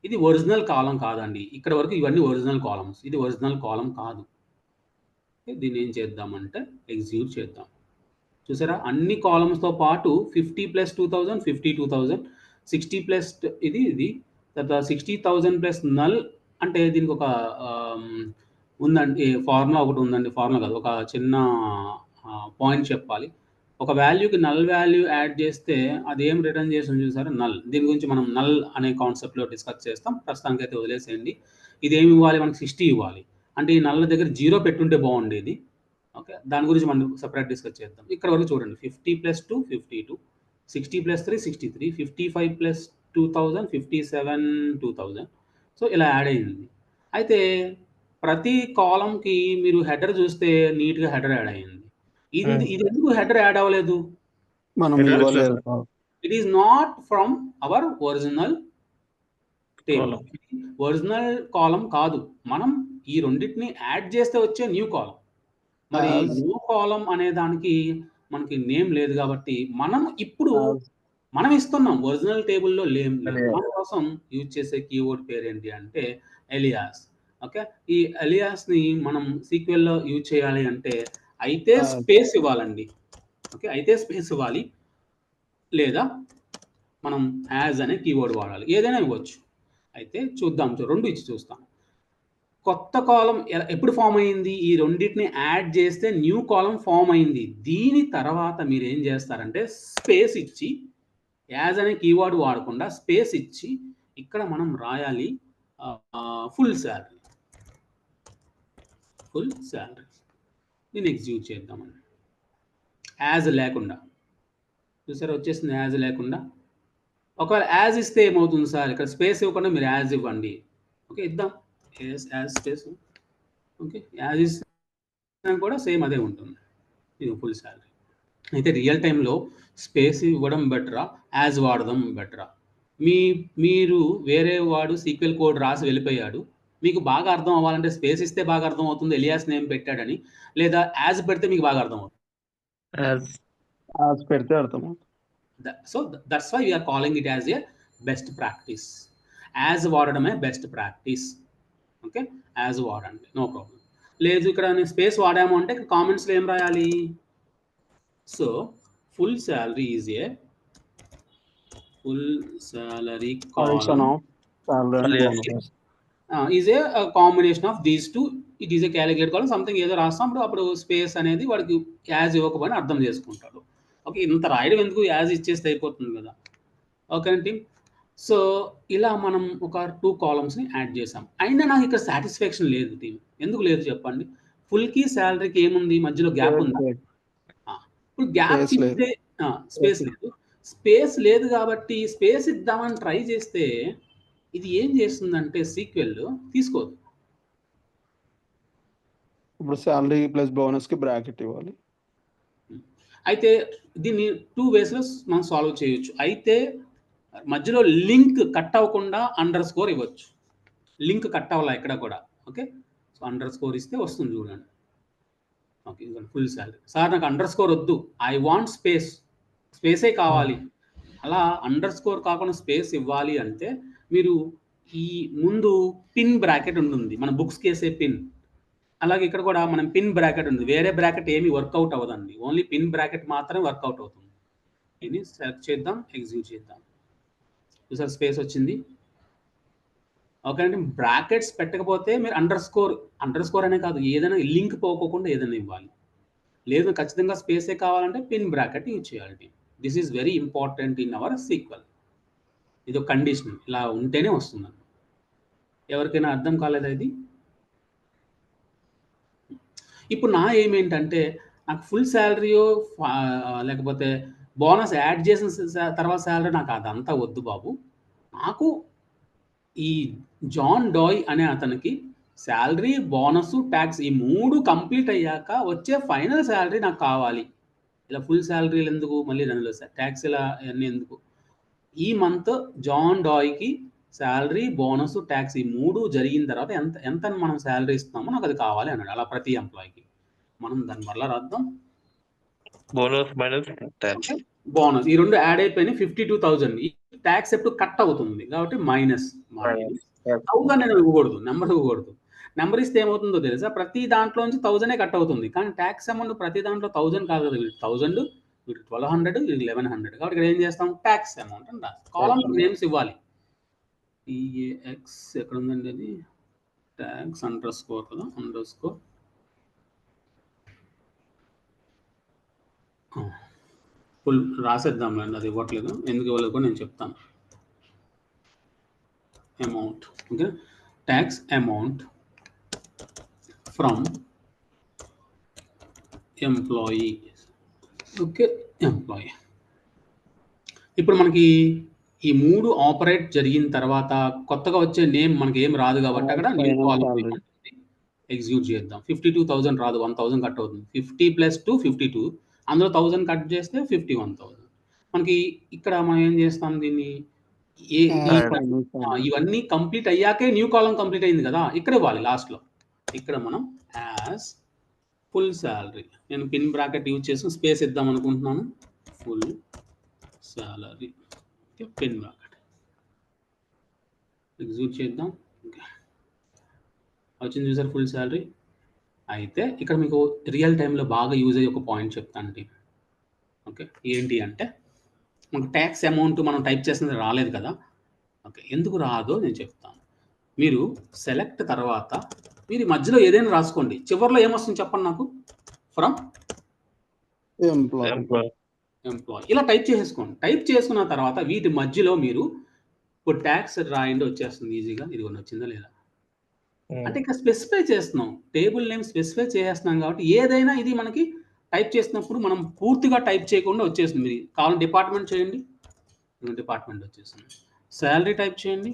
ఇది ఒరిజినల్ కాలం కాదండి. ఇక్కడ వరకు ఇవన్నీ ఒరిజినల్ కాలమ్స్. ఇది ఒరిజినల్ కాలం కాదు. దీన్ని ఏం చేద్దామంటే ఎగ్జిక్యూట్ చేద్దాం. చూసారా, అన్ని కాలమ్స్తో పాటు 50 + 2000 52,000, 60 ప్లస్ ఇది తర్వాత 60,000 ప్లస్ నల్. అంటే దీనికి ఒక ఉందండి, ఫార్ములా ఒకటి ఉందండి. ఫార్ములా కాదు, ఒక చిన్న పాయింట్ చెప్పాలి. ఒక వాల్యూకి నల్ వాల్యూ యాడ్ చేస్తే అది ఏం రిటర్న్ చేస్తుంది చూసారా, నల్. దీని గురించి మనం నల్ అనే కాన్సెప్ట్లో డిస్కస్ చేస్తాం. ప్రస్తుతానికి అయితే వదిలేసేయండి. ఇది ఏమి ఇవ్వాలి, మనకి 60 ఇవ్వాలి. అంటే ఈ నల్ల దగ్గర 0 పెట్టుంటే బాగుండేది. ఓకే, దాని గురించి మనం సపరేట్ డిస్కస్ చేద్దాం. ఇక్కడ వరకు చూడండి, 50 + 2 52, 60 + 3 63, 55 + 2000 57 2000. సో ఇలా యాడ్ అయింది. అయితే ప్రతి కాలంకి మీరు హెడర్ చూస్తే నీట్గా హెడర్ యాడ్ అయింది. ఇది ఎందుకు హెడర్ యాడ్ అవ్వలేదు? మనం ఇవ్వలేదు sir. It is not from our original table. Original కాలం కాదు, మనం ఈ రెండింటిని యాడ్ చేస్తే వచ్చే న్యూ కాలం. మరి న్యూ కాలం అనే దానికి మనకి నేమ్ లేదు కాబట్టి మనం ఇప్పుడు మనం ఇస్తున్నాం. ఒరిజినల్ టేబుల్లో లేదు. దానికోసం యూజ్ చేసే కీవర్డ్ పేరు ఏంటి అంటే ఎలియాస్. ఓకే, ఈ ఎలియాస్ని మనం సీక్వెల్లో యూజ్ చేయాలి అంటే అయితే స్పేస్ ఇవ్వాలండి. ఓకే, అయితే స్పేస్ ఇవ్వాలి, లేదా మనం యాజ్ అనే కీవర్డ్ వాడాలి. ఏదైనా ఇవ్వచ్చు. అయితే చూద్దాం, రెండు ఇచ్చి చూస్తాం. కొత్త కాలం ఎప్పుడు ఫామ్ అయింది? ఈ రెండింటిని యాడ్ చేస్తే న్యూ కాలం ఫామ్ అయింది. దీని తర్వాత మీరు ఏం చేస్తారంటే స్పేస్ ఇచ్చి, యాజ్ అనే కీవర్డ్ వాడకుండా స్పేస్ ఇచ్చి ఇక్కడ మనం రాయాలి ఫుల్ శాలరీ. ఫుల్ శాలరీ దీన్ని ఎగ్జిక్యూట్ చేద్దామండి. యాజ్ లేకుండా చూసారా, వచ్చేసింది యాజ్ లేకుండా. ఒకవేళ యాజ్ ఇస్తే ఏమవుతుంది సార్? ఇక్కడ స్పేస్ ఇవ్వకుండా మీరు యాజ్ ఇవ్వండి. ఓకే, ఇద్దాం యాజ్ స్పేస్. ఓకే, యాజ్ ఇస్తే కూడా సేమ్ అదే ఉంటుంది. ఇది ఫుల్ శాలరీ. అయితే రియల్ టైంలో స్పేస్ ఇవ్వడం బెటరా, యాజ్ వాడడం బెటరా? మీరు వేరే వాడు సీక్వెల్ కోడ్ రాసి వెళ్ళిపోయాడు, మీకు బాగా అర్థం అవ్వాలంటే స్పేస్ ఇస్తే బాగా అర్థం అవుతుంది ఎలియాస్ నేమ్ పెట్టాడని, లేదా యాజ్ పెడితే మీకు బాగా అర్థం అవుతుంది? యాజ్ పెడితే అర్థం అవుతుంది. So that's why we are calling it as a best practice. As వాడడమే బెస్ట్ ప్రాక్టీస్. ఓకే, యాజ్ వాడండి, నో ప్రాబ్లం. లేదు ఇక్కడ నేను స్పేస్ వాడాము అంటే కామెంట్స్లో ఏం రాయాలి? So full salary is a is a combination of these two. It is a calculate కాలం సంథింగ్ ఏదో రాస్తాం. అప్పుడు స్పేస్ అనేది వాడికి యాజ్ ఇవ్వకపోయినా అర్థం చేసుకుంటాడు. ఓకే, ఇంత రాయడం ఎందుకు, యాజ్ ఇచ్చేస్తే అయిపోతుంది కదా. ఓకే అండి. సో ఇలా మనం ఒక 2 కాలమ్స్ని యాడ్ చేసాం. అయినా నాకు ఇక్కడ సాటిస్ఫాక్షన్ లేదు. టీమ్ ఎందుకు లేదు చెప్పండి? ఫుల్కి శాలరీకి ఏముంది మధ్యలో? గ్యాప్ ఉందా? ఇప్పుడు గ్యాప్ ఇస్తే స్పేస్ లేదు. స్పేస్ లేదు కాబట్టి స్పేస్ ఇద్దామని ట్రై చేస్తే ఇది ఏం చేస్తుందంటే సీక్వెల్ తీసుకోదు. ఇప్పుడు శాలరీ ప్లస్ బోనస్కి బ్రాకెట్ ఇవ్వాలి. అయితే దీన్ని 2 వేస్లో మనం సాల్వ్ చేయొచ్చు. అయితే మధ్యలో లింక్ కట్ అవ్వకుండా __ ఇవ్వచ్చు. లింక్ కట్ అవ్వాలి ఇక్కడ కూడా. ఓకే, సో _ ఇస్తే వస్తుంది చూడండి. Okay, full salary. సార్ నాకు _ వద్దు, ఐ వాంట్ స్పేస్, స్పేసే కావాలి. అలా _ కాకుండా స్పేస్ ఇవ్వాలి అంటే మీరు ఈ ముందు పిన్ బ్రాకెట్ ఉంటుంది, మన బుక్స్కి వేసే పిన్. అలాగే ఇక్కడ కూడా మనం పిన్ బ్రాకెట్ ఉంది. వేరే బ్రాకెట్ ఏమి వర్కౌట్ అవ్వదండి, ఓన్లీ పిన్ బ్రాకెట్ మాత్రమే వర్కౌట్ అవుతుంది. దీన్ని సెలెక్ట్ చేద్దాం, ఎగ్జిక్యూట్ చేద్దాం. చూసారు స్పేస్ వచ్చింది. ఓకే అండి. బ్రాకెట్స్ పెట్టకపోతే మీరు _ అనే కాదు, ఏదైనా లింక్ పోకోకుండా ఏదైనా ఇవ్వాలి. లేదు ఖచ్చితంగా స్పేసే కావాలంటే పిన్ బ్రాకెట్ యూజ్ చేయాలి. This is very important in our sequel. ఇది ఒక కండిషన్, ఇలా ఉంటేనే వస్తుందండి. ఎవరికైనా అర్థం కాలేదా ఇది? ఇప్పుడు నా ఏమేంటంటే నాకు ఫుల్ శాలరీయో లేకపోతే బోనస్ యాడ్ చేసిన తర్వాత శాలరీ నాకు అదంతా వద్దు బాబు. నాకు ఈ జాన్ డాయ్ అనే అతనికి శాలరీ, బోనస్, ట్యాక్స్ ఈ 3 కంప్లీట్ అయ్యాక వచ్చే ఫైనల్ శాలరీ నాకు కావాలి. ఇలా ఫుల్ శాలరీలు ఎందుకు, మళ్ళీ అందులో ట్యాక్స్ ఇలా అన్నీ ఎందుకు? ఈ మంత్ జాన్ డాయ్కి శాలరీ, బోనస్, ట్యాక్స్ ఈ 3 జరిగిన తర్వాత ఎంత మనం శాలరీ ఇస్తున్నామో నాకు అది కావాలి అన్నాడు. అలా ప్రతి ఎంప్లాయీకి మనం దాని వల్ల రాద్దాం. Bonus minus tax. బోనస్ ఈ రెండు యాడ్ అయిపోయినాయి 52,000. ఈ ట్యాక్స్ ఎప్పుడు కట్ అవుతుంది కాబట్టి మైనస్ 1000 నేను ఇవ్వకూడదు, నెంబర్ ఇవ్వకూడదు. నెంబర్ ఇస్తే ఏమవుతుందో తెలుసా, ప్రతి దాంట్లో నుంచి 1000 కట్ అవుతుంది. కానీ ట్యాక్స్ అమౌంట్ ప్రతి దాంట్లో 1000 కాదు కదా, 1000 1200 1100. కాబట్టి ఇక్కడ ఏం చేస్తాం, ట్యాక్స్ అమౌంట్ అని రాస్తాం. కాలం నేమ్స్ ఇవ్వాలి. టీఏఎక్స్ ఎక్కడ ఉందండి అది, ట్యాక్స్ అండర్ స్కోర్ కదా, అండర్ స్కోర్ ఫుల్ రాసేద్దాంలేండి, అది ఇవ్వట్లేదు. ఎందుకు ఇవ్వలేదు కూడా నేను చెప్తాను. Amount okay, tax amount from employee. Okay, employee. ఇప్పుడు మనకి ఈ 3 ఆపరేట్ జరిగిన తర్వాత కొత్తగా వచ్చే నేమ్ మనకి ఏం రాదు కాబట్టి అక్కడ న్యూ కాలం ఎగ్జిక్యూట్ చేద్దాం. 52,000 రాదు, 1,000 కట్ అవుతుంది. 50 + 2 52, అందులో 1000 కట్ చేస్తే 51,000. మనకి ఇక్కడ మనం ఏం చేస్తాం, దీన్ని ఇవన్నీ కంప్లీట్ అయ్యాకే న్యూ కాలం కంప్లీట్ అయింది కదా, ఇక్కడ ఇవ్వాలి లాస్ట్లో. ఇక్కడ మనం యాజ్ ఫుల్ శాలరీ, నేను పిన్ బ్రాకెట్ యూజ్ చేసి స్పేస్ ఇద్దాం అనుకుంటున్నాను. Full salary pin bracket execute చేద్దాం. వచ్చింది చూసారు ఫుల్ శాలరీ. అయితే ఇక్కడ మీకు రియల్ టైంలో బాగా యూజ్ అయ్యే ఒక పాయింట్ చెప్తానండి. ఓకే, ఏంటి అంటే మనకు ట్యాక్స్ అమౌంట్ మనం టైప్ చేసినది రాలేదు కదా. ఓకే, ఎందుకు రాదో నేను చెప్తాను. మీరు సెలెక్ట్ తర్వాత మీరు మధ్యలో ఏదైనా రాసుకోండి, చివరిలో ఏమొస్తుంది చెప్పండి నాకు, ఫ్రమ్ ఎంప్లాయీ. ఇలా టైప్ చేసేసుకోండి. టైప్ చేసుకున్న తర్వాత వీటి మధ్యలో మీరు ఇప్పుడు ట్యాక్స్ రాయండి, వచ్చేస్తుంది ఈజీగా. ఇది వచ్చిందా లేదా అంటే ఇక్కడ స్పెసిఫై చేస్తున్నాం, టేబుల్ నేమ్ స్పెసిఫై చేస్తున్నాం కాబట్టి ఏదైనా ఇది మనకి టైప్ చేసినప్పుడు మనం పూర్తిగా టైప్ చేయకుండా వచ్చేస్తుంది. మీరు కావాలని డిపార్ట్మెంట్ చేయండి, డిపార్ట్మెంట్ వచ్చేస్తుంది. శాలరీ టైప్ చేయండి,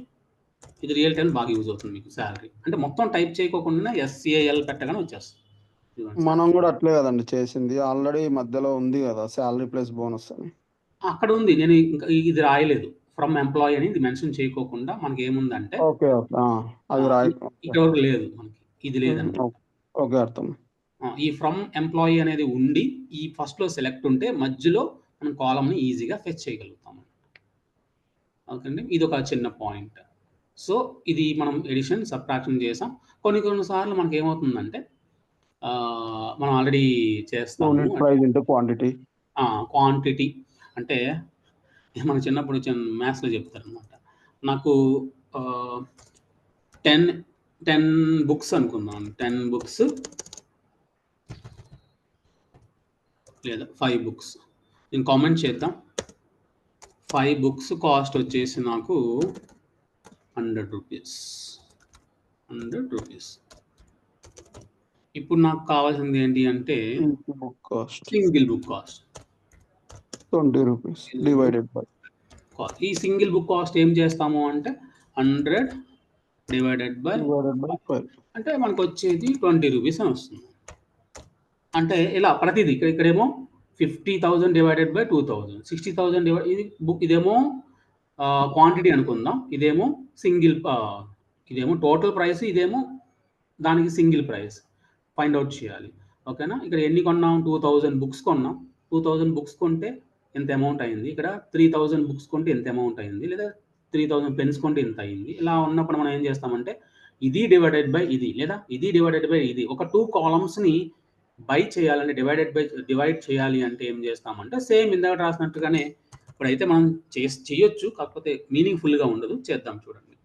ఇది రియల్ టైం బాగా యూజ్ అవుతుంది మీకు. శాలరీ అంటే మొత్తం టైప్ చేయకోకుండా SCAL పెట్టగానే వచ్చేస్తుంది. మనం కూడా అట్లే కదండి చేసింది, ఆల్రెడీ మధ్యలో ఉంది కదా శాలరీ ప్లస్ బోనస్ అని, అక్కడ ఉంది. నేను ఇంకా ఇది రాయలేదు, ఫ్రమ్ ఎంప్లాయీ అని ఇది మెన్షన్ చేయకోకుండా మనకి ఏముందంటే అది రాయ ఇక్కడ వరకు లేదు మనకి, ఇది లేదండి. ఓకే, అర్థం. ఈ ఫ్రమ్ ఎంప్లాయీ అనేది ఉండి ఈ ఫస్ట్లో సెలెక్ట్ ఉంటే మధ్యలో మనం కాలంని ఈజీగా ఫెచ్ చేయగలుగుతాం. ఓకే అండి, ఇది ఒక చిన్న పాయింట్. సో ఇది మనం ఎడిషన్ సబ్ట్రాక్షన్ చేసాం. కొన్నిసార్లు మనకి ఏమవుతుందంటే మనం ఆల్రెడీ చేస్తాము క్వాంటిటీ అంటే మన చిన్నప్పుడు మ్యాథ్స్లో చెప్తారనమాట. నాకు 10 బుక్స్ అనుకుందాం, 10 బుక్స్ లేదా 5 బుక్స్. నేను కామెంట్ చేద్దాం. 5 బుక్స్ కాస్ట్ వచ్చేసి నాకు 100 రూపీస్. 100 రూపీస్. ఇప్పుడు నాకు కావాల్సింది ఏంటి అంటే single book cost 20 rupees divided by. ఈ సింగిల్ బుక్ కాస్ట్ ఏం చేస్తాము అంటే 100 డివైడెడ్ బై 5 అంటే మనకు వచ్చేది 20 రూపీస్ అని వస్తుంది. అంటే ఇలా ప్రతిదీ ఇక్కడేమో 50,000 డివైడెడ్ బై 2,000, 60,000 డివైడ్, ఇది బుక్, ఇదేమో క్వాంటిటీ అనుకుందాం, ఇదేమో సింగిల్, ఇదేమో టోటల్ ప్రైస్, ఇదేమో దానికి సింగిల్ ప్రైస్ ఫైండ్ అవుట్ చేయాలి. ఓకేనా, ఇక్కడ ఎన్ని కొన్నాం, 2000 బుక్స్ కొన్నాం. 2000 బుక్స్ కొంటే ఎంత అమౌంట్ అయింది, ఇక్కడ 3000 బుక్స్ కొంటే ఎంత అమౌంట్ అయింది, లేదా 3000 పెన్స్ కొంటే ఎంత అయింది. ఇలా ఉన్నప్పుడు మనం ఏం చేస్తామంటే ఇది డివైడెడ్ బై ఇది, లేదా ఇది డివైడెడ్ బై ఇది. ఒక 2 కాలమ్స్ని బై చేయాలంటే డివైడ్ చేయాలి అంటే ఏం చేస్తామంటే సేమ్ ఇందాక రాసినట్టుగానే ఇప్పుడైతే మనం చేయొచ్చు, కాకపోతే మీనింగ్ఫుల్గా ఉండదు. చేద్దాం చూడండి.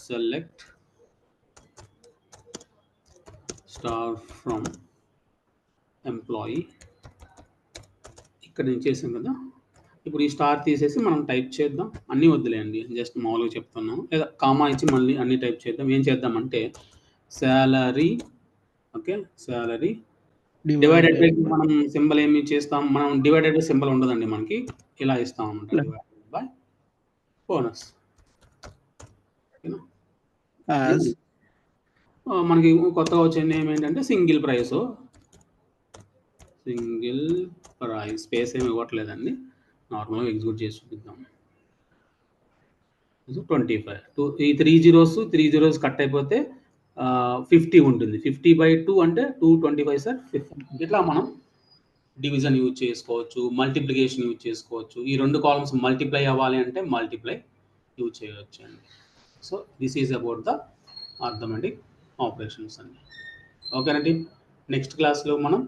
సెలెక్ట్ స్టార్ ఫ్రమ్ ఎంప్లాయీ, ఇక్కడ నేను చేసాం కదా. ఇప్పుడు ఈ స్టార్ తీసేసి మనం టైప్ చేద్దాం. అన్నీ వద్దులేండి, జస్ట్ మామూలుగా చెప్తున్నాం, లేదా కామా ఇచ్చి మళ్ళీ అన్నీ టైప్ చేద్దాం. ఏం చేద్దామంటే salary, okay, salary divided by, మనం సింబల్ ఏమి చేస్తాం, మనం డివైడెడ్ బై సింబల్ ఉండదండి మనకి, ఇలా ఇస్తాం అన్నమాట, డివైడెడ్ బై బోనస్. మనకి కొత్తగా వచ్చే నేమ్ ఏంటంటే single price. Single price space ఏమి ఇవ్వట్లేదండి, నార్మల్గా ఎగ్జిక్యూట్ చేసి చూపిద్దాం. 25, ఈ 3 zeros కట్ అయిపోతే 50 ఉంటుంది. 50/2 అంటే 225 సార్ 50. ఇట్లా మనం డివిజన్ యూజ్ చేసుకోవచ్చు, మల్టిప్లికేషన్ యూజ్ చేసుకోవచ్చు. ఈ 2 కాలమ్స్ మల్టిప్లై అవ్వాలి అంటే మల్టిప్లై యూజ్ చేయవచ్చు అండి. So this is about the arithmetic operations అండి. ఓకేనండి. నెక్స్ట్ క్లాస్లో మనం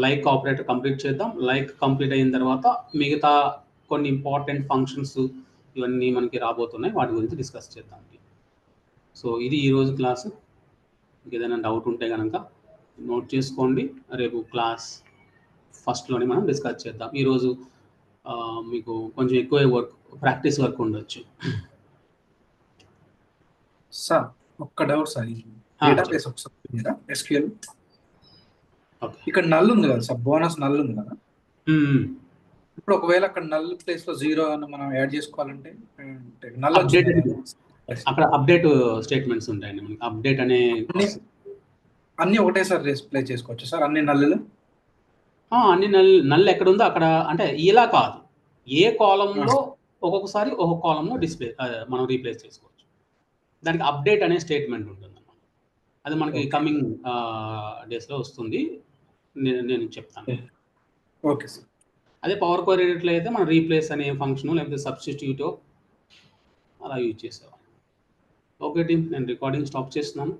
లైక్ ఆపరేటర్ కంప్లీట్ చేద్దాం. లైక్ కంప్లీట్ అయిన తర్వాత మిగతా కొన్ని ఇంపార్టెంట్ ఫంక్షన్స్ ఇవన్నీ మనకి రాబోతున్నాయి, వాటి గురించి డిస్కస్ చేద్దాం. సో ఇది ఈరోజు క్లాసు. ఏదైనా డౌట్ ఉంటే కనుక నోట్ చేసుకోండి. రేపు క్లాస్ ఫస్ట్లోనే మనం డిస్కస్ చేద్దాం. ఈరోజు మీకు కొంచెం ఎక్కువ వర్క్, ప్రాక్టీస్ వర్క్ ఉండొచ్చు. సార్ ఒక్క డౌట్ సార్, డేటాబేస్ ఒకసారి SQL ఇక్కడ నల్ ఉంది కదా సార్, బోనస్ నల్ ఉంది కదా. ఇప్పుడు ఒకవేళ అక్కడ నల్ ప్లేస్ లో 0 అని మనం యాడ్ చేసుకోవాలంటే నల్ అక్కడ అప్డేట్ స్టేట్మెంట్స్ ఉంటాయండి. మనకి అప్డేట్ అనే అన్ని ఒకటేసారి డిస్ప్లే చేసుకోవచ్చు సార్, అన్ని నల్లులు. అన్ని నల్ ఎక్కడ ఉందో అక్కడ, అంటే ఇలా కాదు, ఏ కాలంలో ఒక్కొక్కసారి ఒక్కొక్క కాలంలో డిస్ప్లే మనం రీప్లేస్ చేసుకోవచ్చు. దానికి అప్డేట్ అనే స్టేట్మెంట్ ఉంటుంది. అది మనకి కమింగ్ డేస్లో వస్తుంది, నేను చెప్తాను. Okay sir. అదే పవర్ క్వరీ ఎడిట్లో అయితే మనం రీప్లేస్ అనే ఫంక్షన్ లేకపోతే సబ్స్టిట్యూట్ అలా యూజ్ చేసేవాళ్ళం. ఓకే టీమ్, నేను రికార్డింగ్ స్టాప్ చేస్తున్నాను.